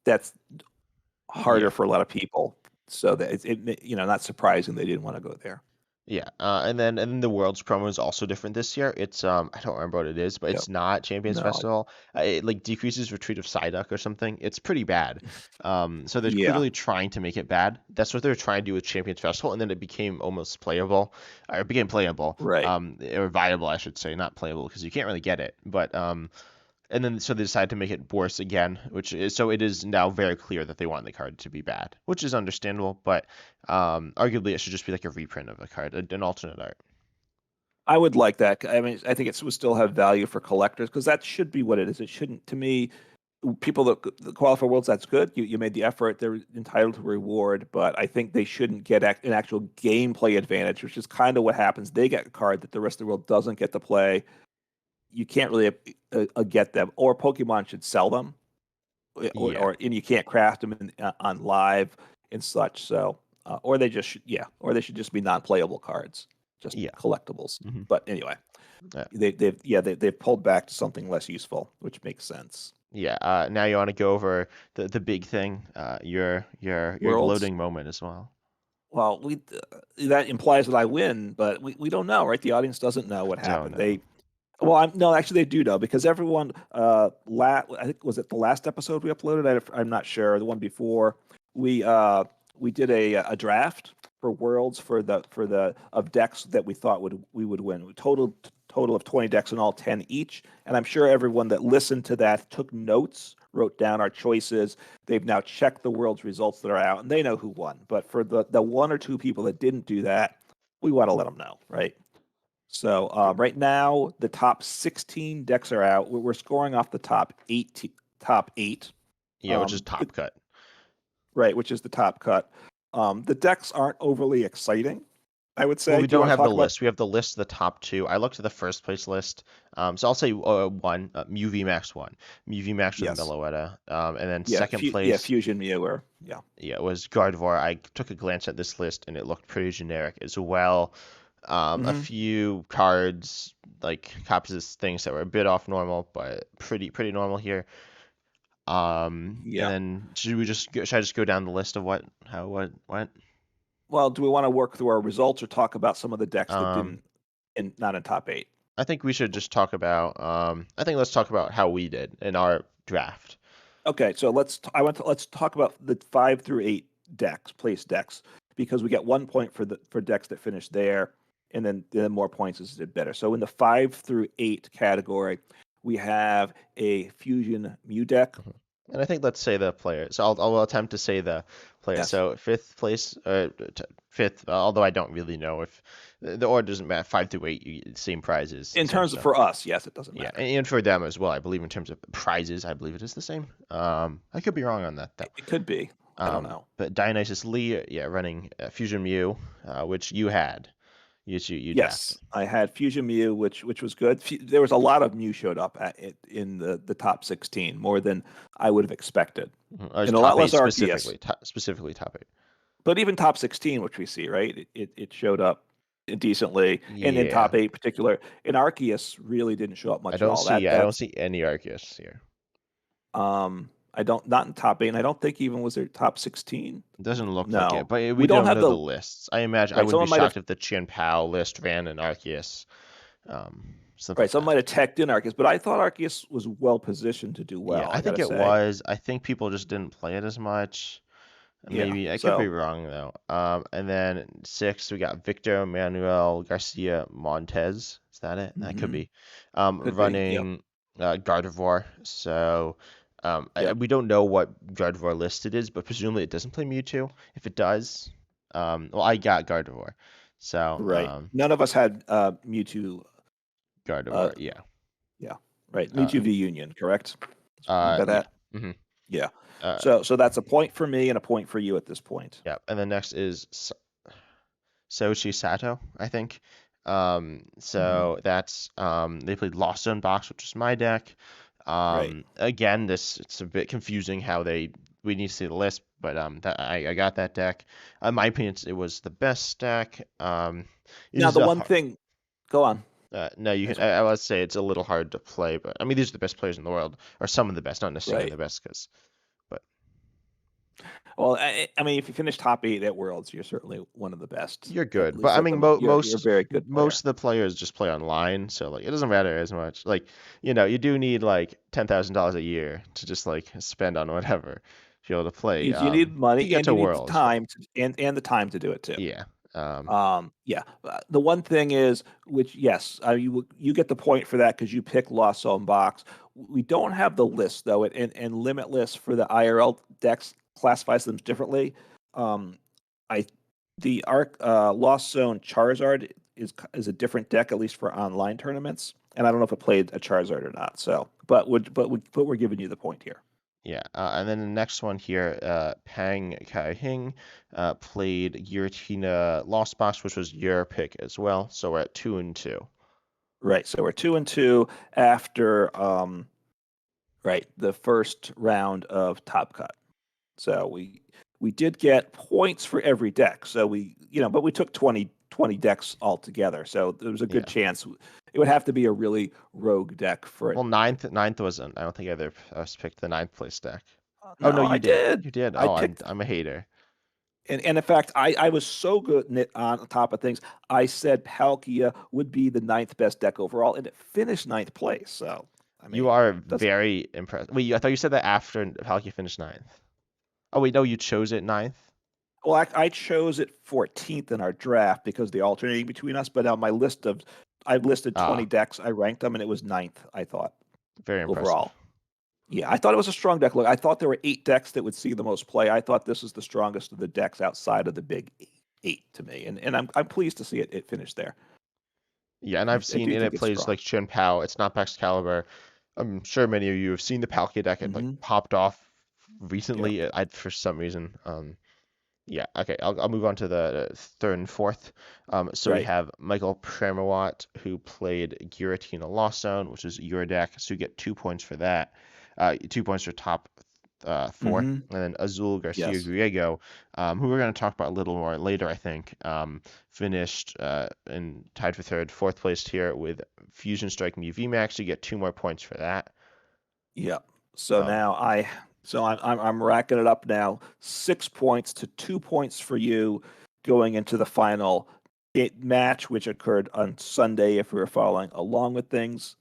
that's harder yeah. for a lot of people. So that not surprising they didn't want to go there. Yeah, and then the Worlds promo is also different this year. It's I don't remember what it is, but Yep. it's not Champions No. Festival. It like decreases Retreat of Psyduck or something. It's pretty bad. So they're Yeah. clearly trying to make it bad. That's what they're trying to do with Champions Festival, and then it became almost playable, or it became playable, Right. or viable, I should say, not playable because you can't really get it. But and then so they decided to make it worse again, which is so it is now very clear that they want the card to be bad, which is understandable, but arguably it should just be like a reprint of a card, an alternate art. I would like that. I mean, I think it would still have value for collectors because that should be what it is. It shouldn't, to me, people that qualify worlds, that's good. You made the effort. They're entitled to reward, but I think they shouldn't get an actual gameplay advantage, which is kind of what happens. They get a card that the rest of the world doesn't get to play. You can't really get them, or Pokemon should sell them, Yeah, and you can't craft them on live and such. So, or they just should, yeah, or they should just be non-playable cards, just yeah, collectibles. hmm But anyway, yeah. they've pulled back to something less useful, which makes sense. Yeah. Now you want to go over the big thing, your Worlds. gloating moment as well. Well, we that implies that I win, but we don't know, right? The audience doesn't know what Don't happened. know. Well, no, actually, they do know because everyone. I think was it the last episode we uploaded? I'm not sure. The one before we we did a draft for Worlds for the of decks that we thought we would win. We total of 20 decks and all 10 each. And I'm sure everyone that listened to that took notes, wrote down our choices. They've now checked the Worlds results that are out, and they know who won. But for the one or two people that didn't do that, we want to let them know, right? So Yeah, right now, the top 16 decks are out. We're scoring off the top eight, yeah, which is the, top cut. right, which is the top cut. The decks aren't overly exciting, I would Well, say. we Do you don't want to have the talk about? list. We have the list of the top two. I looked at the first place list. So I'll say one, Mew VMAX one. Mew VMAX with Yes, Meloetta. And then yeah, second yeah, place, Fusion Mew, or yeah. yeah, it was Gardevoir. I took a glance at this list and it looked pretty generic as well. A Hmm. few cards, like copies of things that were a bit off normal, but pretty normal here. And Yeah. then should I just go down the list of what? Well, do we want to work through our results or talk about some of the decks that Um, didn't not in top eight? I think we should just talk about I think let's talk about how we did in our draft. Okay, so let's talk about the 5 through 8 decks, place decks, because we get 1 point for decks that finish there, and then more points is did better. So in the 5 through 8 category, we have a Fusion Mew deck. Mhm. And I think let's say the player. So I'll attempt to say the player. Yes. So fifth place, fifth. Although I don't really know if the order doesn't matter. 5 through 8, same prizes, In same terms of stuff. for us, yes, it doesn't Yeah, matter. and for them as well. I believe in terms of prizes, I believe it is the same. I could be wrong on that though. It could be. I don't know. But Dionysus Lee, yeah, running Fusion Mew, which you had. You drafted. Yes, I had Fusion Mew, which was good. There was a lot of Mew showed up in the top 16, more than I would have expected, Mhm. Or and a lot top less eight Arceus. specifically top eight. But even top 16, which we see, right? It showed up decently, and in Yeah, top eight particular. And Arceus really didn't show up much at all. I don't That's see any Arceus here. I don't not in top eight, and I don't think even was there top 16. It doesn't look like it, No, but we we don't don't have know the the lists. I imagine I right. wouldn't be Someone might have shocked if the Chien Pao list ran an Arceus, something right. like Someone that. might have teched in Arceus, but I thought Arceus was well positioned to do Yeah, well. I I think gotta it say, was. I think people just didn't play it as much. yeah. Maybe I could be So wrong though. And then six, we got Victor Manuel Garcia Montez. Is that it? That could mhm, be. could be. Yep. Running Gardevoir. So Yep. we don't know what Gardevoir list it is, but presumably it doesn't play Mewtwo. If it does, well, I got Gardevoir. So Right. None of us had Mewtwo. Uh, Gardevoir, yeah. yeah. Right. Uh, Mewtwo v Union. Correct. You got yeah. that? hmm Yeah. Uh, So that's a point for me and a point for you at this point. yeah. And then next is Soichi Sato, I think. Hmm. So that's they played Lost Zone Box, which is my deck. Right. Again, this it's a bit confusing how we need to see the list, but I got that deck. In my opinion, it was the best deck. It Now is the a one hard. thing, go on. No, you can. That's I would say it's a little hard to play, but I mean these are the best players in the world, or some of the best, not necessarily right. the best, because. But Well, I mean, if you finish top 8 at Worlds, you're certainly one of the best, You're at good, but least I at the mean, moment. You're a very good most player. of the players just play online, so like it doesn't matter as much. Like, you know, you do need like $10,000 a year to just like spend on whatever to be able to play You need to money get and to you need the Worlds. time and the time to do it too. Yeah. Yeah. The one thing is, which yes, you get the point for that because you pick Lost Zone Box. We don't have the list though, and Limitless for the IRL decks classifies them differently. Um, I the Arc Lost Zone Charizard is a different deck at least for online tournaments, and I don't know if it played a Charizard or not. So, but we're giving you the point here. Yeah, and then the next one here, Pang Kai Hing played Giratina Lost Box, which was your pick as well. So we're at 2-2. Right. So we're 2-2 after right the first round of Top Cut. So we did get points for every deck. So but we took 20 decks altogether. So there was a good Yeah. chance it would have to be a really rogue deck for it. Well, ninth wasn't. I don't think either of us picked the ninth place deck. Oh no, No, I you did. did. You did. I Oh, picked, I'm a hater. and in fact, I was so good on top of things. I said Palkia would be the ninth best deck overall, and it finished ninth place. So, I You mean, are doesn't very impressed. Wait, I thought you said that after Palkia finished ninth. Oh wait, no, you chose it ninth. well, I chose it 14th in our draft because the alternating between us. But on my list of, I listed 20 Ah, decks. I ranked them, and it was ninth. I thought very impressive. overall. Yeah, I thought it was a strong deck. Look, I thought there were 8 decks that would see the most play. I thought this is the strongest of the decks outside of the big eight to me, and I'm pleased to see it finish there. Yeah, and I've I seen do and it think it's plays strong. like Chun Pao. It's not Excalibur. I'm sure many of you have seen the Palkia deck. It like Hmm. popped off Yeah, recently. I for some reason. Yeah, okay. I'll move on to the third and fourth. So we right. have Michael Premawat who played Giratina Lost Zone, which is your deck. So you get 2 points for that. 2 points for top four. Hmm. And then Azul Garcia Yes. Griego, who we're going to talk about a little more later, I think, finished and tied for third, fourth place here with Fusion Strike Mew VMAX. You get 2 more points for that. Yeah. So Um, now I'm racking it up now. 6 points to 2 points for you going into the final match, which occurred on Sunday. If we were following along with things,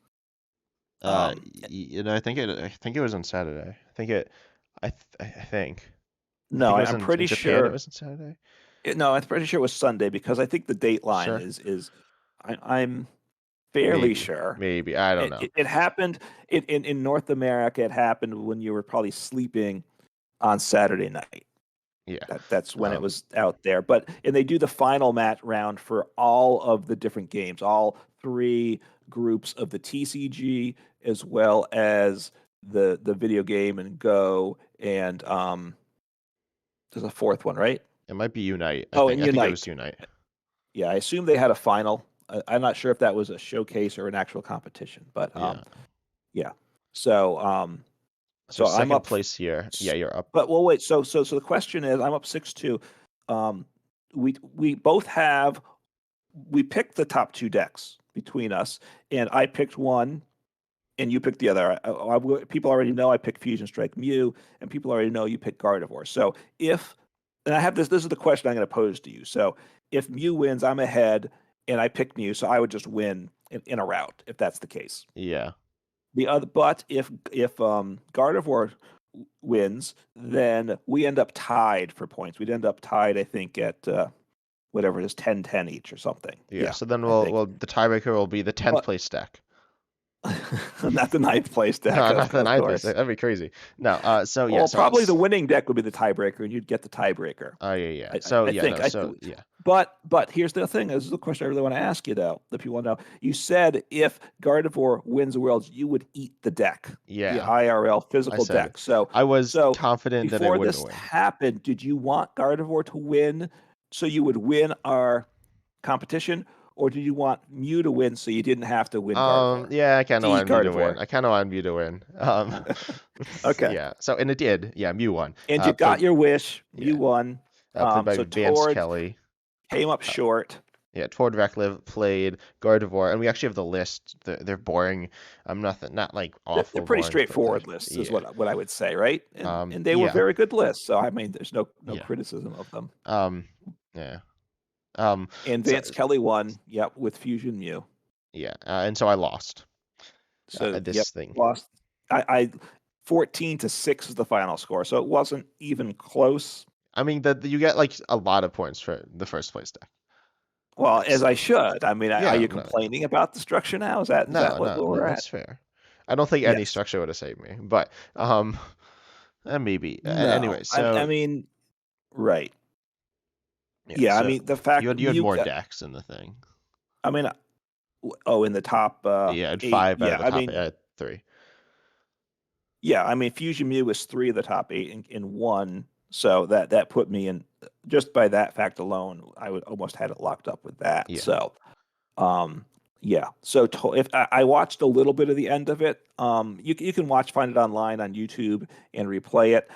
um, I think it was on Saturday. I think. I no, think it was I'm in pretty Japan. It sure. was on Saturday. No, I'm pretty sure it was Sunday because I think the date line Sure, is I'm fairly maybe, sure. maybe I don't It, know. it, it happened in North America. It happened when you were probably sleeping on Saturday night. Yeah. That's when it Um, was out there. And they do the final match round for all of the different games, all three groups of the TCG, as well as the video game and Go, and there's a fourth one, right? it might be Unite. Oh, and I think it was Unite. Unite. Yeah, I assume they had a final. I'm not sure if that was a showcase or an actual competition, but Yeah. yeah. So So so I'm second up. place here. Yeah, you're up. But well, wait. So the question is, I'm up 6-2. Um, we both have we picked the top two decks between us, and I picked one, and you picked the other. People already know I picked Fusion Strike Mew, and people already know you picked Gardevoir. So if and I have this. This is the question I'm going to pose to you. So if Mew wins, I'm ahead, and I pick Mew, so I would just win in a route if that's the case. Yeah. But if Gardevoir wins, then we end up tied for points. We'd end up tied, I think, at whatever it is, 10-10 each or something. Yeah. Yeah, So then I think. the tiebreaker will be the 10th But place deck. not the ninth place deck, No, not the of ninth place deck. course. That'd be crazy. No. So yeah. Well, probably the winning deck would be the tiebreaker, and you'd get the tiebreaker. Oh yeah, yeah. I, I, So I yeah, think. no. So yeah. But here's the thing. This is the question I really want to ask you, though. That people want to know. You said if Gardevoir wins the Worlds, you would eat the deck, the Yeah. IRL I physical said deck. So I was so confident that it before wouldn't this win. happened, did you want Gardevoir to win so you would win our competition, or did you want Mew to win so you didn't have to win Gardevoir Yeah, I kind to of eat wanted Mew to win. Gardevoir? I kind of wanted Mew to win. Okay. Yeah. So and it did. Yeah, Mew won. And you Played got your wish. yeah. You won. Played by So Vance Tord Kelly. came up Uh, short. Yeah, Toward Reclive played Gardevoir, and we actually have the list. They're boring. Nothing, not like They're awful pretty boring, but they're straightforward lists, is yeah. what I would say, right? And they were Yeah, very good lists. So I mean, there's no yeah. criticism of them. Um, yeah. Um, And so Vance Kelly won, yep, with Fusion Mew. yeah, and so I lost So yep, this thing. lost. I 14-6 is the final score, so it wasn't even close. I mean, you get like a lot of points for the first place deck. Well, as I So should. I mean, are yeah, you no, complaining about the structure now? Is that what where we're at? that's fair. I don't think any Yes. structure would have saved me, but maybe. No. Anyway, I so mean, right. yeah, Yeah. I so mean, the fact you had Mew. more decks in the thing. I mean, oh, in the top Yeah, I had eight. five out of Yeah. the I top. mean, I had three. yeah. I mean, Fusion Mew was three of the top eight in one. So that put me in just by that fact alone. I would almost had it locked up with that. Yeah, So Um, yeah. So if I watched a little bit of the end of it, you can find it online on YouTube and replay it.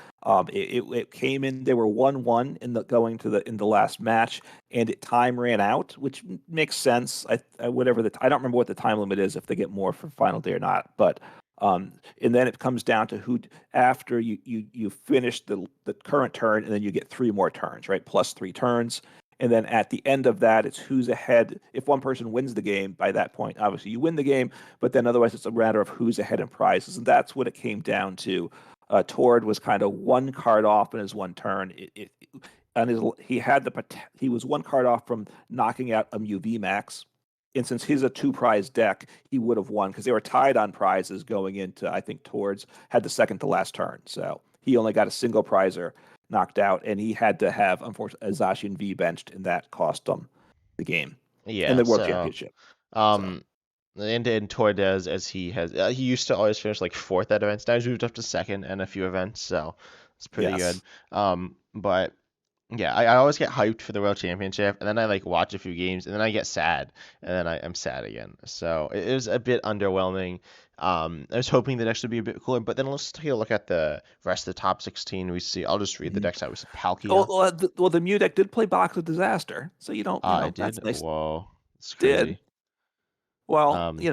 It came in. They were 1-1 in the going to the in the last match, and time ran out, which makes sense. I don't remember what the time limit is if they get more for final day or not, but. And then it comes down to who after you finish the current turn, and then you get three more turns, right? Plus three turns. And then at the end of that, it's who's ahead. If one person wins the game by that point, obviously you win the game, but then otherwise it's a matter of who's ahead in prizes. And that's what it came down to. Tord was kind of one card off in his one turn. On his, he was one card off from knocking out a UV Max. And since he's a two prize deck, he would have won because they were tied on prizes going into, I think, Tord's had the second to last turn. So he only got a single prizer knocked out, and he had to have, unfortunately, a Zacian V benched, and that cost him the game and yeah. the World So Championship. So, um, and Tordes, as he used to always finish like fourth at events. Now he's moved up to second in a few events, so it's pretty good. yes. But yeah, I always get hyped for the World Championship, and then I like watch a few games, and then I get sad, and then I'm sad again. So it was a bit underwhelming. I was hoping the decks would be a bit cooler, but then let's take a look at the rest of the top 16. We see, I'll just read the Mhm. decks out. We see Oh, Palkia. well, the Mew deck did play Box of Disaster, so I that's did. nice. Whoa, it's Did crazy. well, Um, yeah,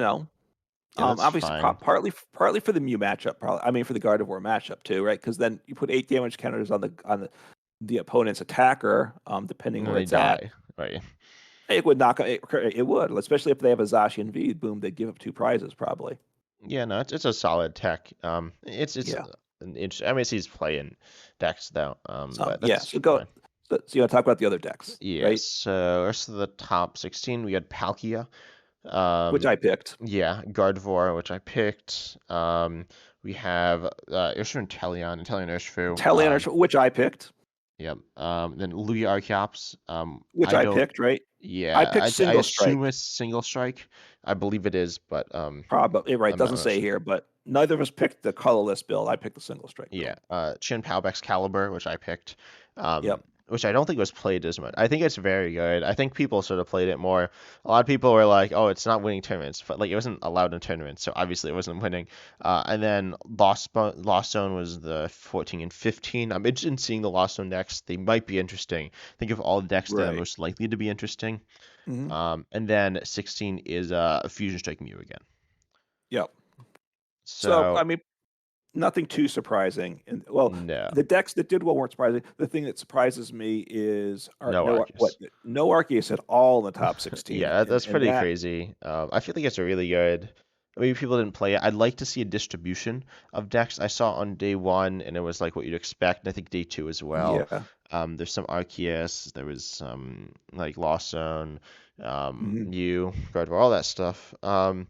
that's obviously fine. partly for the Mew matchup, probably. I mean, for the Gardevoir matchup too, right? Because then you put 8 damage counters on the opponent's attacker, depending And then where they it's at. die, right? It would knock it would, especially if they have a Zacian V. Boom, they'd give up two prizes probably. Yeah, no, it's a solid tech. It's Yeah. an interesting. I mean, he's playing decks though. But Yeah. that's So go. fine. So you want to talk about the other decks, Yes. right? So rest of the top 16, we had Palkia. Which Um, I picked. yeah, Gardevoir, which I picked. We have Urshifu and Inteleon Urshifu. Teleaners, which I picked. Yep. Then Lugia Archeops. Which I I don't. picked, right? I Yeah, picked I Single assume Strike. it's single strike. I believe it is, but Probably right. I'm Doesn't not say sure. here, but neither of us picked the colorless build. I picked the Single Strike Yeah, build. Chin Pao Excalibur, which I picked, Yep. which I don't think was played as much. I think it's very good. I think people sort of played it more. A lot of people were like, "Oh, it's not winning tournaments," but like it wasn't allowed in tournaments, so obviously it wasn't winning. And then Lost Zone was the 14 and 15. I'm interested in seeing the Lost Zone decks. They might be interesting. Think of all the decks that are Right. most likely to be interesting. Hmm. And then 16 is Fusion Strike Mew again. Yep. So I So mean, nothing too surprising. And well, no, the decks that did well weren't surprising. The thing that surprises me is no Arceus. no Arceus at all in the top 16, Yeah, and that's and pretty that crazy. I feel like it's a really good. Maybe people didn't play it. I'd like to see a distribution of decks. I saw on day one, and it was like what you'd expect. And I think day two as well. yeah. There's some Arceus. There was some like Lost Zone, Hmm. Mew, Gardevoir, all that stuff. But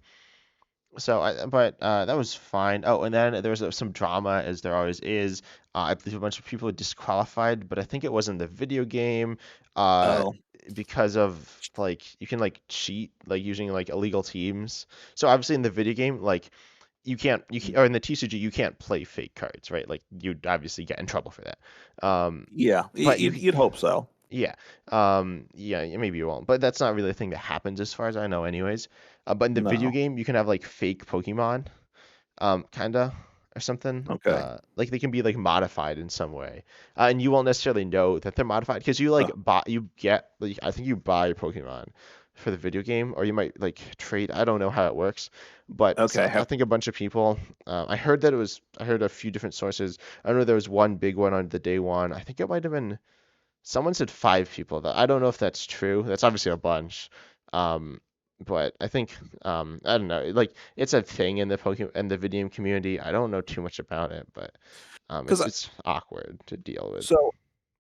that was fine. Oh, and then there was some drama, as there always is. I believe a bunch of people were disqualified, but I think it was in the video game, uh, Oh, because of like you can like cheat, like using like illegal teams. So obviously in the video game, like or in the TCG you can't play fake cards, right? Like you'd obviously get in trouble for that. yeah. But You'd hope so. yeah. Yeah, maybe you won't, but that's not really a thing that happens as far as I know anyways. But in the video No. game, you can have like fake Pokemon, kinda. or something. Okay. Like they can be like modified in some way, and you won't necessarily know that they're modified because you like Uh, buy you get like I think you buy Pokemon for the video game, or you might like trade. I don't know how it works, but okay. I think a bunch of people. I heard that it was. I heard a few different sources. I know there was one big one on the day one. I think it might have been someone said 5 people. That I don't know if that's true. That's obviously a bunch. Um, but I think I don't know. Like it's a thing in the Pokemon and the video game community. I don't know too much about it, but Because it's awkward to deal with. so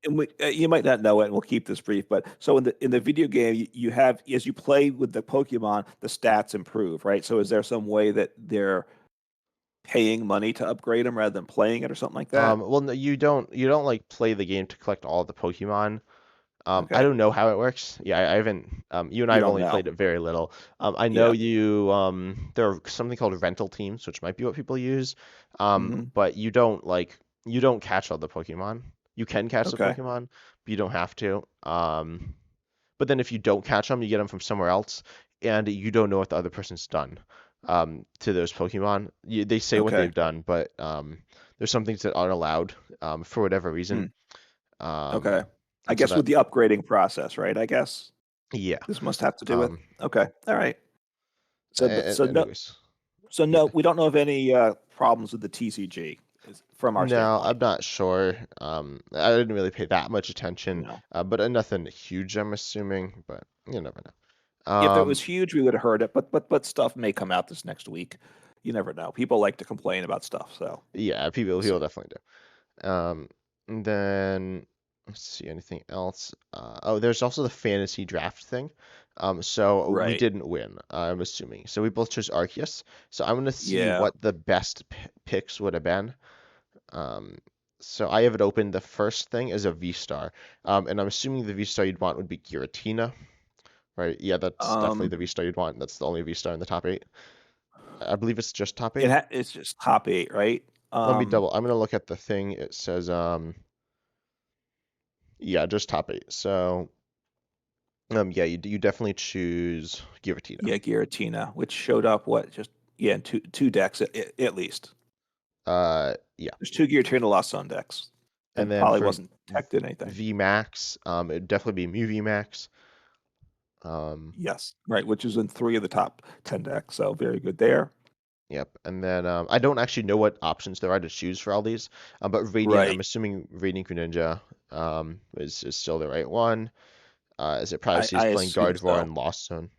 and you might not know it, and we'll keep this brief. But so in the video game, you have as you play with the Pokemon, the stats improve, right? So is there some way that they're paying money to upgrade them rather than playing it or something like that? Well, no, you don't like play the game to collect all of the Pokemon. I Okay, don't know how it works. Yeah, I haven't. You and I you have don't only know. played it very little. I know Yeah. you. There are something called rental teams, which might be what people use. Hmm. But you don't catch all the Pokemon. You can catch the Okay. Pokemon, but you don't have to. But then if you don't catch them, you get them from somewhere else, and you don't know what the other person's done. To those Pokemon, they say what Okay. they've done, but there's some things that aren't allowed for whatever reason. Mm, okay. Um, I and so guess that with the upgrading process, right? I guess yeah. this must have to do with. Um, Okay. All right. So no, Anyways, so yeah. no, we don't know of any problems with the TCG from our No, standpoint. I'm not sure. I didn't really pay that much attention, No. but nothing huge, I'm assuming. But you never know. If it was huge, we would have heard it, but stuff may come out this next week. You never know. People like to complain about stuff, so Yeah, we'll people see. definitely do. And then let's see anything else. Oh, there's also the fantasy draft thing. So we Right. didn't win, I'm assuming. So we both chose Arceus. So I'm gonna see Yeah. what the best picks would have been. Um, so I have it open. The first thing is a V star, and I'm assuming the V star you'd want would be Giratina, right? Yeah, that's definitely Um, the V star you'd want. That's the only V star in the top eight. I believe it's just top eight. it's just top eight, right? Let me double. I'm gonna look at the thing. It says yeah, just top eight. So yeah, you definitely choose Giratina. Yeah, Giratina, which showed up what just yeah, in two decks at least. Yeah, There's two Giratina Lost Zone decks, and and then probably for wasn't teched in anything. V Max, it'd definitely be Mew V Max. Um, Yes, right, which is in three of the top 10 decks, so very good there. Yep. And then I don't actually know what options there are to choose for all these, but Radiant, I'm Right. assuming Radiant Greninja is still the right one, as it probably I is playing assume Gardevoir so and Lost Zone.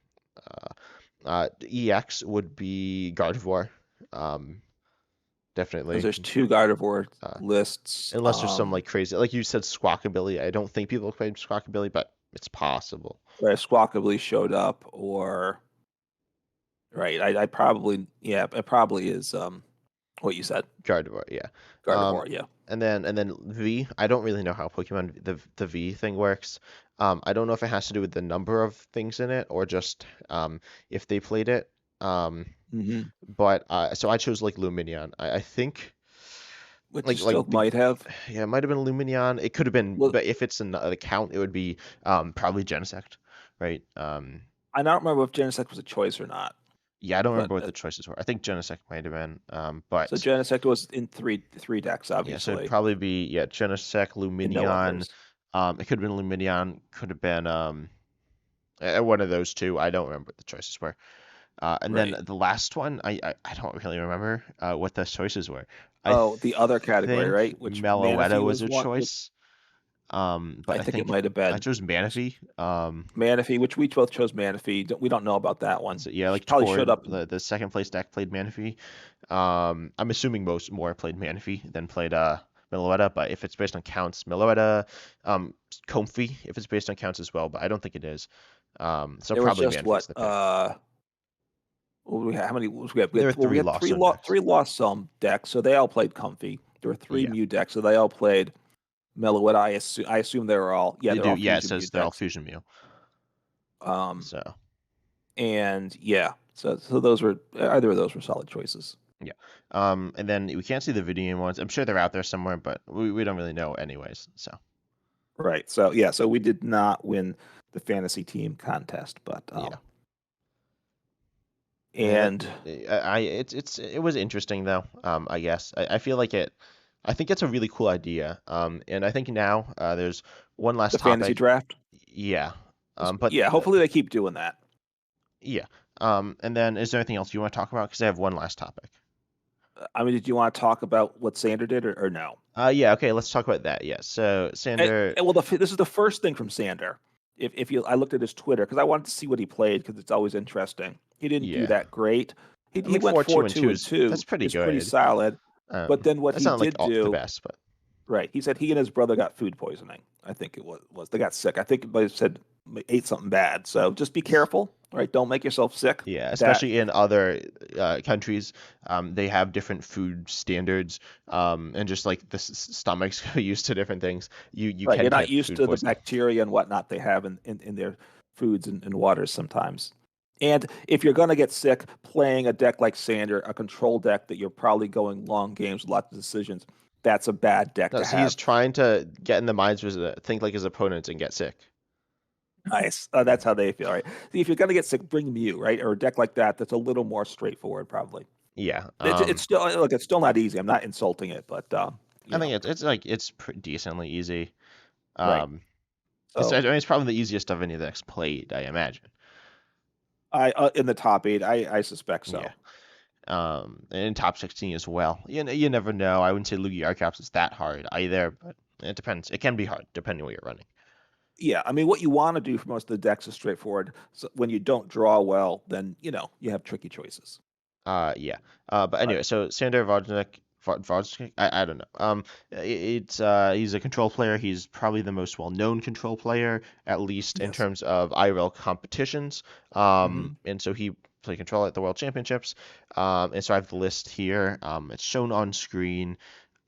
EX would be Gardevoir, um, because definitely. there's two Gardevoir Uh, lists. Unless there's some like crazy, like you said, Squawkabilly. I don't think people play Squawkabilly, but it's possible. Where Squawkabilly showed up, or right. I probably yeah, it probably is what you said, Gardevoir, yeah. Um, Gardevoir. Yeah. and then V. I don't really know how Pokemon the V thing works. I don't know if it has to do with the number of things in it or just if they played it. Um, Hmm. but so I chose like Lumineon. I think Which you like still the might have. yeah, it might have been Lumineon. It could have been, Well, but if it's an account, it would be probably Genesect, right? I don't remember if Genesect was a choice or not, Yeah, I don't but remember what the choices were. I think Genesect might have been, so but Genesect was in three decks, yeah, so it'd obviously, probably be yeah, Genesect, and no Lumineon. others. It could have been Lumineon, could have been one of those two. I don't remember what the choices were. And then Right. the last one, I don't really remember what the choices were. I Oh, the other category, think right? Which Meloetta Manaphy was was a one. choice. I But I think it think might have I been chose Manaphy. Manaphy, which we both chose Manaphy. We don't know about that one. So yeah, She like probably showed Tord, up. the second place deck played Manaphy. I'm assuming most more played Manaphy than played Meloetta, but if it's based on counts, Meloetta, um, Comfy if it's based on counts as well, but I don't think it is. So There was probably just Manaphy's what? the pick. What we had, how many? We had, we There had are well, we three had lost zone decks. three lost some decks, so they all played Comfy. There were three Yeah, Mew decks, so they all played Meloetta. I assume they were all they they're do. all Yeah, it Fusion Mew says they're all decks. fusion meal. Um, So and yeah, so those were either of those were solid choices. yeah. And then we can't see the video game ones. I'm sure they're out there somewhere, but we don't really know anyways. So Right. So yeah, so we did not win the fantasy team contest, but yeah. Yeah, And it was interesting though. I guess I feel like it. I think it's a really cool idea. And I think now there's one the last fantasy topic. draft, Yeah. But yeah, hopefully they keep doing that. yeah. And then is there anything else you want to talk about? Because I have one last topic. I mean, did you want to talk about what Sander did or no? Yeah. Okay. Let's talk about that. Yeah. So Sander. Well, this is the first thing from Sander. If you, I looked at his Twitter because I wanted to see what he played because it's always interesting. He didn't do Yeah. that great. He I he mean, went four four two and two two and is that's two pretty is pretty good. solid. But then what That's he not like did the do, best, but right? He said he and his brother got food poisoning. I think it was they got sick. I think they said ate something bad. So just be careful, right? Don't make yourself sick. yeah, That especially in other countries, they have different food standards, and just like the stomachs are used to different things. You right. can You're not get used food to the poisoning. bacteria and whatnot they have in their foods and waters sometimes. And if you're going to get sick playing a deck like Sander, a control deck that you're probably going long games with lots of decisions, that's a bad deck No, to so he's have. trying to get in the minds of think like his opponents and get sick. Nice. That's how they feel, right? See, if you're going to get sick, bring Mew, right? Or a deck like that that's a little more straightforward, probably. Yeah. It's still look, it's still not easy. I'm not insulting it, but I you know, think it's like it's decently easy. right. Um, I So mean, it's probably the easiest of any decks played, I imagine. I in the top eight, I suspect Yeah. so. And in top 16 as well. You never know. I wouldn't say Lugia Arcaps is that hard either, but it depends. It can be hard depending what you're running. Yeah, I mean, what you want to do for most of the decks is straightforward. So when you don't draw well, then you know you have tricky choices. Yeah. But Right. anyway, so Sander Wozniak, I don't know. He's a control player. He's probably the most well-known control player, at least in Yes. terms of IRL competitions. Hmm. And so he played control at the World Championships. And so I have the list here. It's shown on screen.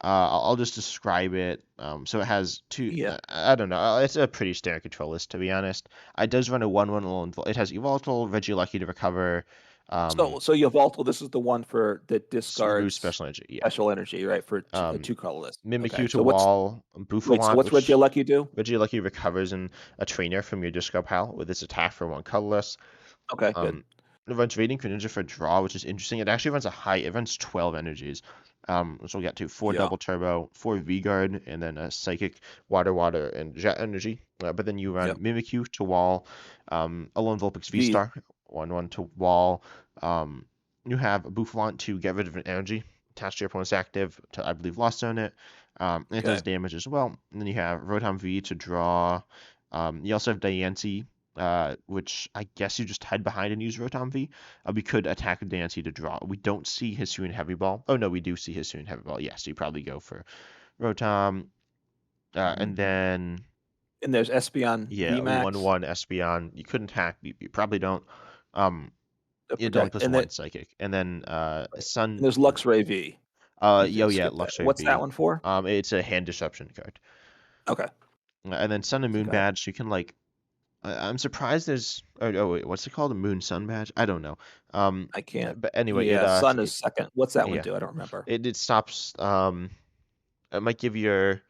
I'll just describe it. So it has two. Yeah. I don't know. It's a pretty standard control list, to be honest. It does run a 1/1 alone. It has Evoltal, Regieleki to recover. Um, So Yveltal, this is the one for that Remove discards special energy. Yeah. special energy, right? For a Um, two colorless. Okay. Mimikyu to So what's wall, wait? So Buffalant, what's which Regieleki do? Regieleki recovers in a trainer from your discard pile with its attack for one colorless. Okay, good. Um, it runs Raiding Greninja for draw, which is interesting. It actually runs a high. It runs 12 energies. Which we'll get to four Yeah. double turbo, four V guard, and then a psychic, water, and jet energy. But then you run Yep. Mimikyu to wall, Alolan Vulpix V V. Star, 1/1 to wall. Um, you have Buffalant to get rid of an energy attached to your opponent's active to, I believe, Lost Zone it. And it Okay. does damage as well. And then you have Rotom V to draw. You also have Diancie, which I guess you just hide behind and use Rotom V. We could attack Diancie to draw. We don't see Hisuian Heavy Ball. Oh no, we do see Hisuian Heavy Ball. Yes, you probably go for Rotom. Hmm. And then And there's Espeon yeah, VMAX 1/1 Espeon. You couldn't hack. You probably don't. Um, to it only protect, plus and then one Psychic. And then and Sun. there's Luxray V. You Yeah, skip that. Luxray What's that V. one for? It's a hand disruption card. Okay. And then Sun and Moon Okay. Badge. You can like I'm surprised there's. Oh wait, what's it called? A Moon Sun Badge? I don't know. I can't. But anyway, Yeah, Sun is second. What's that one yeah, do? I don't remember. it stops. It might give your.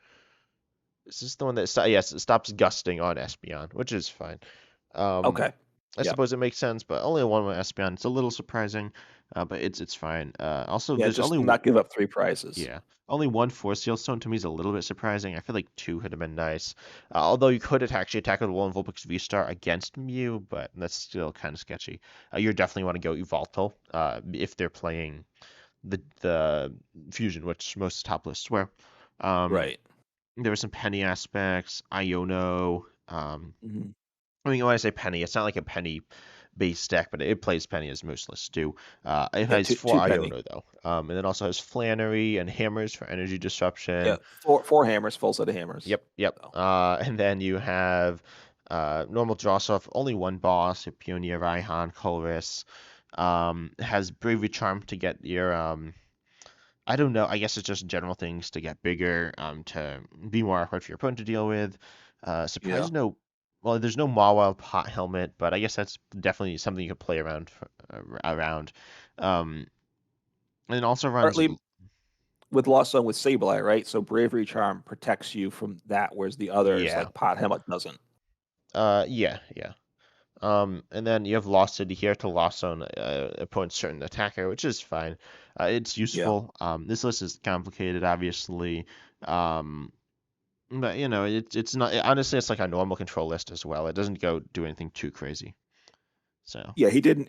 Is this the one that yes, it stops gusting on Espeon, which is fine. Um, Okay. I Yeah. suppose it makes sense, but only a 1/1 Espeon. It's a little surprising, but it's fine. Also, Yeah. there's Just only not give up three prizes. yeah, only one Force Seal Stone to me is a little bit surprising. I feel like two would have been nice. Although you could actually attack with one Vulpix V-Star against Mew, but that's still kind of sketchy. You definitely want to go Evoltal if they're playing the Fusion, which most top lists were. Um, Right. there were some Penny aspects, Iono. Hmm. I mean, when I say Penny, it's not like a Penny base deck, but it plays Penny as most lists do. It Yeah. has Two four two penny. Iono though, and it also has Flannery and Hammers for energy Yeah. disruption. Four hammers. Full set of hammers. Yep, yep. So And then you have normal draw stuff, only one boss, your Pioneer, Raihan, Colress. Has Bravery Charm to get your I don't know. I guess it's just general things to get bigger, to be more awkward for your opponent to deal with. yeah. Surprise no, well, there's no Mawile Pot Helmet, but I guess that's definitely something you could play around around. Um, and it also runs. Partly with Lost Zone with Sableye, right? So Bravery Charm protects you from that, whereas the others Yeah. like Pot Helmet doesn't. Yeah, yeah. And then you have Lost City here to lost on opponent's certain attacker, which is fine. It's Yeah. useful. This list is complicated, obviously. Um, but it's not honestly it's like a normal control list as well. It doesn't go do anything too crazy. So Yeah, he didn't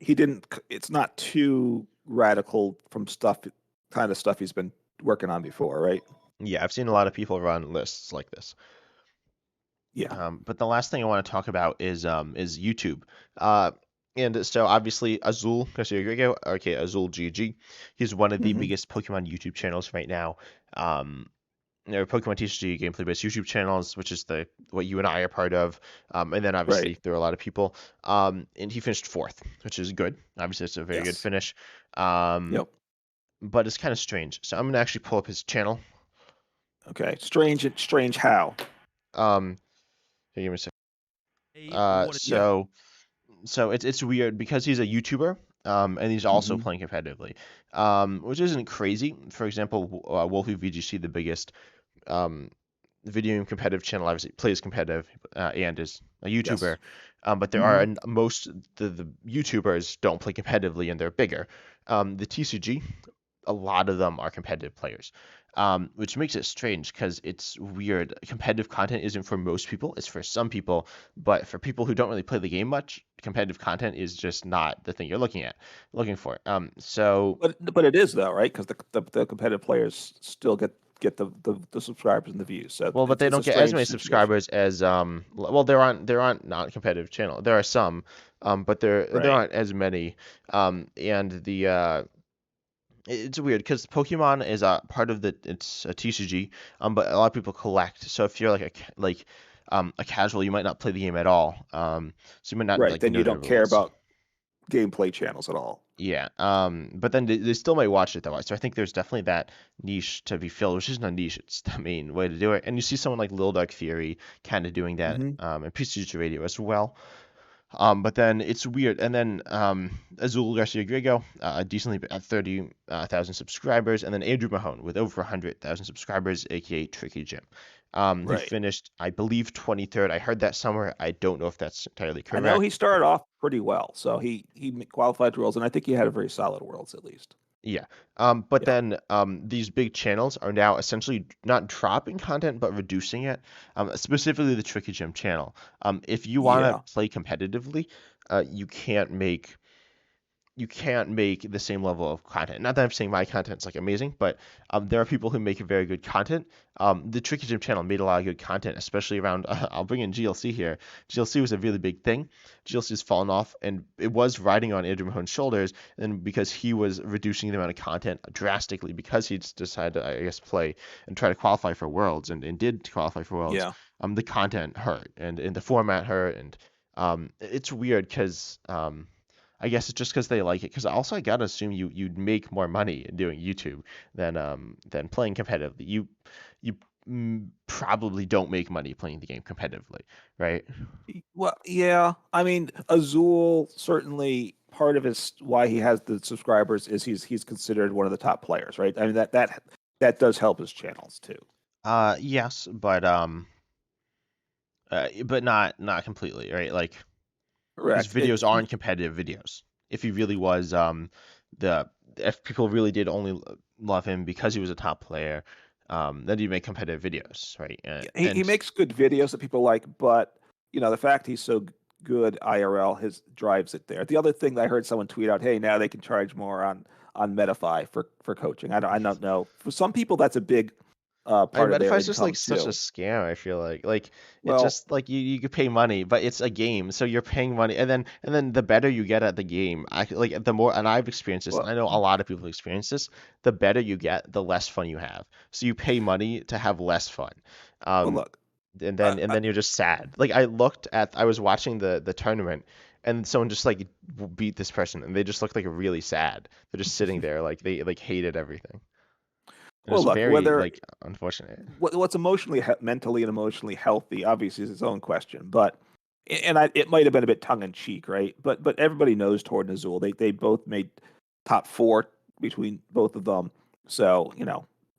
it's not too radical from kind of stuff he's been working on before, right? yeah, I've seen a lot of people run lists like this. Yeah. But the last thing I want to talk about is YouTube. Uh, and so obviously Azul Garcia Griego, okay, Azul GG, he's one of the Hmm. biggest Pokemon YouTube channels right now. There are Pokemon TCG gameplay based YouTube channels, which is the what you and I are part of. And then Right. obviously there are a lot of people. And he finished fourth, which is good. Obviously it's a very good Yes. finish. Um, Yep. but it's kind of strange. So I'm gonna actually pull up his channel. Okay. Strange how? Um, here, give me a second. Yeah. So it's weird because he's a YouTuber, and he's also Hmm. playing competitively, which isn't crazy. For example, Wolfie VGC, the biggest um, video game competitive channel, obviously plays competitive and is a YouTuber. Yes. But there are Hmm. most the YouTubers don't play competitively and they're bigger. The TCG, a lot of them are competitive players, which makes it strange because it's weird. Competitive content isn't for most people; it's for some people. But for people who don't really play the game much, competitive content is just not the thing you're looking for. So But it is though, right? Because the competitive players still get the subscribers and the views. So well, but they it's a don't get as strange many situation. subscribers as well, there aren't not competitive channel. There are some, but there Right. aren't as many. And it's weird because Pokemon is a part of it's a TCG, but a lot of people collect. So if you're like a casual, you might not play the game at all. So you might not Right. like Then you know the don't care rules. about gameplay channels at all. Yeah. But then they still might watch it though. So I think there's definitely that niche to be filled, which isn't a niche. It's the main way to do it. And you see someone like Lil Dark Theory kind of doing that, Hmm. and PCG Radio as well. But then it's weird. And then Azul Garcia Griego, decently at 30,000 subscribers. And then Andrew Mahone with over 100,000 subscribers, aka Tricky Jim. He Right. finished, I believe, 23rd. I heard that somewhere. I don't know if that's entirely I know correct. he started off pretty well, so he qualified to Worlds, and I think he had a very solid Worlds at least. Yeah. But Yeah. then these big channels are now essentially not dropping content, but reducing it. Specifically the Tricky Jim channel. If you want Yeah. to play competitively, you can't make the same level of content. Not that I'm saying my content's like amazing, but there are people who make very good content. The Tricky Gym channel made a lot of good content, especially around. I'll bring in GLC here. GLC was a really big thing. GLC's fallen off, and it was riding on Andrew Mahone's shoulders, and because he was reducing the amount of content drastically, because he decided to, I guess, play and try to qualify for Worlds, and did qualify for Worlds. Yeah. The content hurt, and the format hurt, and it's weird because I guess it's just because they like it. Because also I gotta assume you'd make more money doing YouTube than playing competitively. You probably don't make money playing the game competitively, right? Well, yeah. I mean, Azul certainly part of his why he has the subscribers is he's considered one of the top players, right? I mean that does help his channels too. Yes, but not completely, right? Like his Correct. videos aren't competitive videos. If he really was the if people really did only love him because he was a top player, then he'd make competitive videos, right? Yeah, And, he and makes good videos that people like, but the fact he's so good IRL his drives it there. The other thing that I heard someone tweet out, hey, now they can charge more on Medify for coaching. I don't know. For some people, that's a big I part of their Medify is just like income such a too. scam. I feel like it's Well, just like you could pay money, but it's a game, so you're paying money, and then the better you get at the game, like the more, and I've experienced this, and well, I know a lot of people experience this. The better you get, the less fun you have. So you pay money to have less fun, well. um, Look, and I, then and I, then you're just sad. Like I was watching the tournament, and someone just like beat this person, and they just looked like really sad. They're just sitting there like they like hated everything. It well, was look, very like unfortunate. what's mentally and emotionally healthy, obviously, is its own question. But it might have been a bit tongue in cheek, right? But everybody knows Tord and Azul. They both made top four between both of them. So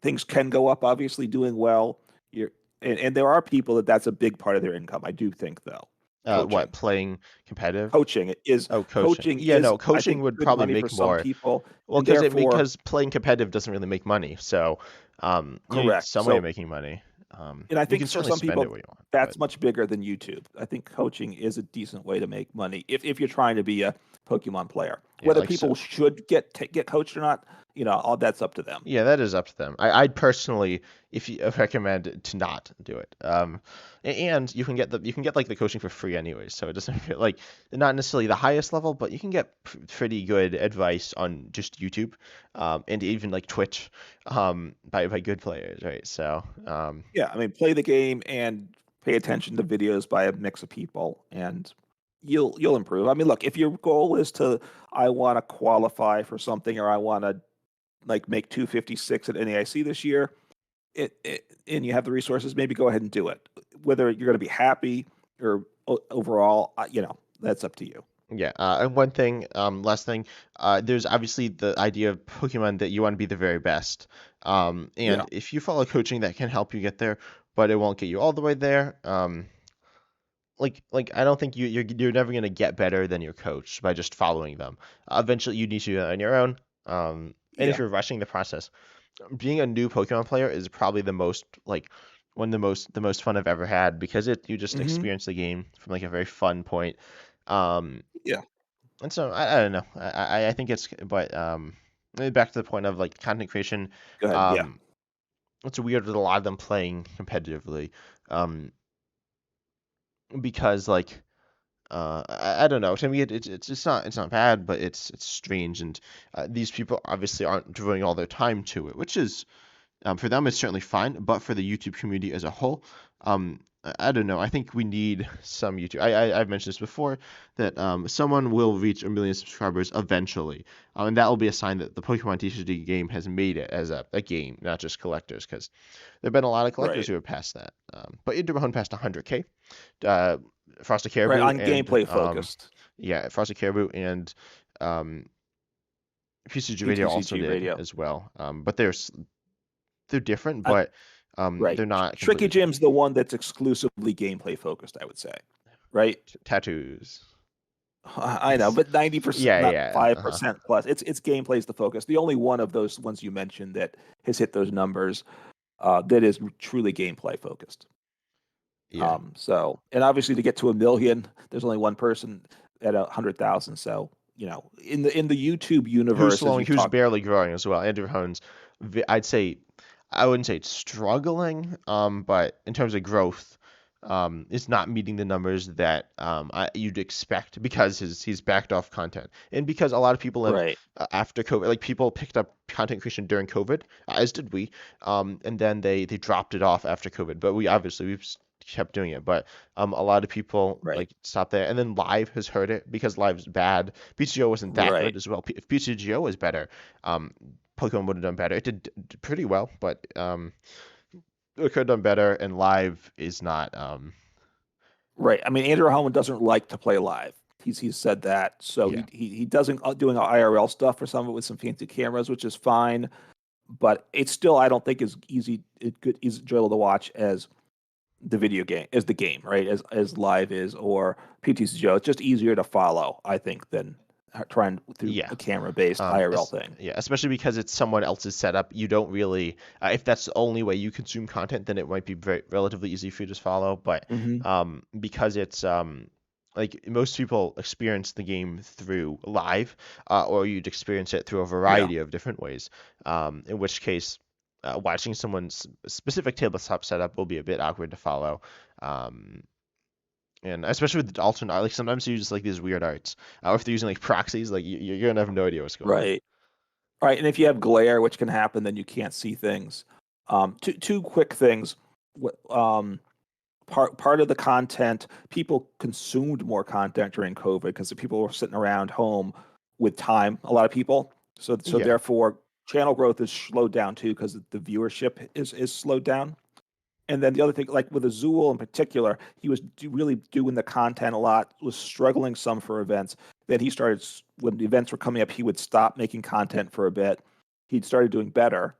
things can go up. Obviously, doing well. You're and there are people that's a big part of their income. I do think though. Coaching. What, playing competitive? Coaching is Oh, coaching. coaching Yeah, is no, I coaching think would good probably money for make some more. people, Well, and therefore because playing competitive doesn't really make money, so you need correct. some way of So making money. and I You think can for certainly some spend it people where you want, but that's much bigger than YouTube. I think coaching is a decent way to make money if you're trying to be a Pokemon player. yeah, Whether like so. people should get coached or not, all that's up to them. Yeah, that is up to them. I'd personally, if you recommend to not do it. And you can get like the coaching for free anyways, so it doesn't feel like not necessarily the highest level, but you can get pretty good advice on just YouTube, and even like Twitch, by good players, right? So, Yeah, I mean, play the game and pay attention to videos by a mix of people, and you'll improve. I mean, look, if your goal is to I want to qualify for something or I want to like make 256 at NAIC this year, and you have the resources, maybe go ahead and do it. Whether you're going to be happy or overall, that's up to you. yeah, and one thing, last thing, there's obviously the idea of Pokemon that you want to be the very best. Yeah. And if you follow coaching, that can help you get there, but it won't get you all the way there. I don't think you're never gonna get better than your coach by just following them. Eventually, you need to do that on your own. And if Yeah. you're rushing the process, being a new Pokemon player is probably one of the most fun I've ever had because you just Hmm. experience the game from like a very fun point. Um, Yeah. and so I don't know. I think it's but back to the point of like content creation. Go ahead. Yeah. Um, it's weird with a lot of them playing competitively. Um, because like I don't know. To me, it's not bad, but it's strange, and these people obviously aren't devoting all their time to it, which is for them it's certainly fine. But for the YouTube community as a whole, I don't know. I think we need some YouTube. I've mentioned this before that someone will reach 1 million subscribers eventually, and that will be a sign that the Pokemon TCG game has made it as a game, not just collectors, because there've been a lot of collectors Right. who have passed that. But Yadurahone passed 100K. Uh, Frosted Right. Caribou On and gameplay focused. yeah, Frosted Caribou and um, PCG Radio also PTCG did radio. as well. But they're different, Uh, but right. they're not Tricky completely Jim's different. the one that's exclusively gameplay focused, I would say. Right. Tattoos. I know, but 90%, Yeah, not yeah, 5% plus. It's gameplay's the focus. The only one of those ones you mentioned that has hit those numbers that is truly gameplay focused. yeah. And obviously to get to 1 million, there's only one person at 100,000. So in the YouTube universe, as you've Who's talked, barely growing as well. Andrew Hone's, I'd say, I wouldn't say it's struggling, but in terms of growth, it's not meeting the numbers that you'd expect because he's backed off content, and because a lot of people have right, after COVID, like people picked up content creation during COVID, as did we, and then they dropped it off after COVID, but we've kept doing it, but a lot of people right, like stopped there, and then live has heard it because live's bad. PCGO wasn't that right, good as well. If PCGO was better, um, Pokemon would have done better. It did pretty well, but it could have done better, and live is not. right. I mean, Andrew Hellman doesn't like to play live. He's said that, so Yeah, he doesn't doing IRL stuff for some of it with some fancy cameras, which is fine. But it's still I don't think as easy enjoyable to watch as the video game as the game, right? As live is or PTCGO. It's just easier to follow, I think, than trying through yeah. a camera based IRL thing. Yeah, especially because it's someone else's setup. You don't really, if that's the only way you consume content, then it might be relatively easy for you to follow. But Hmm. because it's like most people experience the game through live, or you'd experience it through a Yeah. variety of different ways. In which case, watching someone's specific tabletop setup will be a bit awkward to follow. Um, and especially with the alternate art, like sometimes you use like these weird arts, or if they're using like proxies, like you're gonna have no idea what's going on. Right. Right. And if you have glare, which can happen, then you can't see things. Two quick things. Part of the content, people consumed more content during COVID because the people were sitting around home with time. A lot of people. So Yeah, therefore, channel growth is slowed down too because the viewership is slowed down. And then the other thing, like with Azul in particular, he was really doing the content a lot, was struggling some for events. Then he started, when the events were coming up, he would stop making content for a bit. He'd started doing better.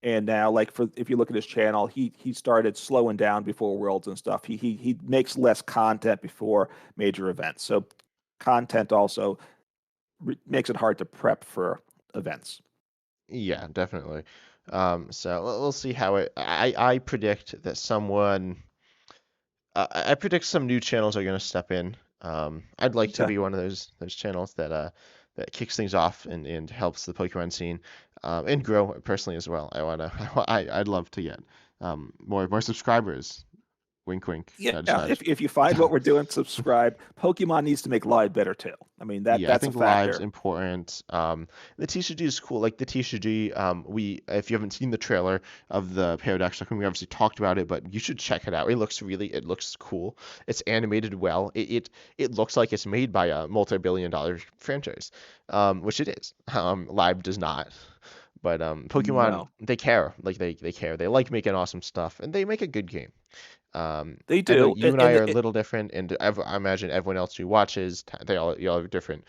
And now, like for if you look at his channel, he started slowing down before Worlds and stuff. He makes less content before major events. So content also makes it hard to prep for events. Yeah, definitely. So we'll see how it. I predict that someone. I predict some new channels are going to step in. I'd like to Okay. be one of those channels that kicks things off and helps the Pokemon scene, and grow personally as well. I'd love to get more subscribers. Wink, wink, Yeah, nudge, nudge. if you find what we're doing, subscribe. Pokemon needs to make live better too. I mean Yeah, I that's a think live's factor. important. The TCG is cool. Like the TCG, if you haven't seen the trailer of the Paradox Raccoon, we obviously talked about it, but you should check it out. It looks cool. It's animated well. It looks like it's made by a multi-billion-dollar franchise, which it is. Live does not. But Pokemon, No, they care. Like they care. They like making awesome stuff, and they make a good game. they I know do, you and I are a little different, and I imagine everyone else who watches, you all have different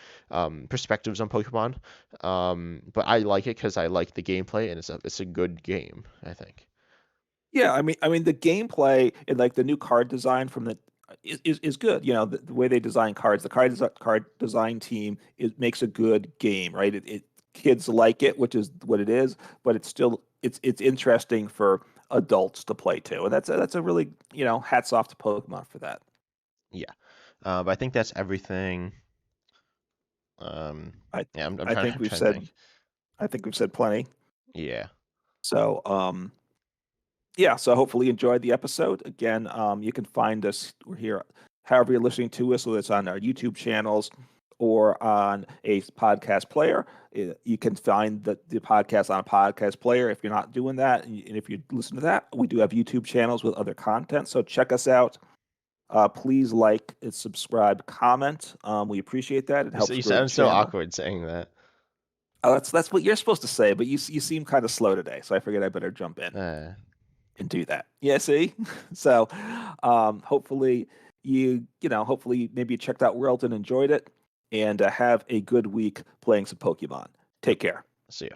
perspectives on Pokemon. But I like it because I like the gameplay, and it's a good game, I think. yeah. I mean the gameplay and like the new card design from the is good. You know the way they design cards, the card design team makes a good game, right? Kids like it, which is what it is, but it's still it's interesting for adults to play too, and that's a really hats off to Pokemon for that. Yeah, but I think that's everything. Um, I yeah, I'm I trying think I'm we've trying to said think. I think we've said plenty. Yeah, So yeah, so hopefully you enjoyed the episode. Again, you can find us. We're here, however you're listening to us, whether it's on our YouTube channels or on a podcast player. You can find the podcast on a podcast player. If you're not doing that, and if you listen to that, we do have YouTube channels with other content. So check us out. Please like and subscribe, comment. We appreciate that. It helps you grow the sound so channel. awkward saying that. That's what you're supposed to say, but you seem kind of slow today, so I figured I better jump in Uh, and do that. Yeah, see? So hopefully hopefully maybe you checked out World and enjoyed it and have a good week playing some Pokemon. Take care. see ya.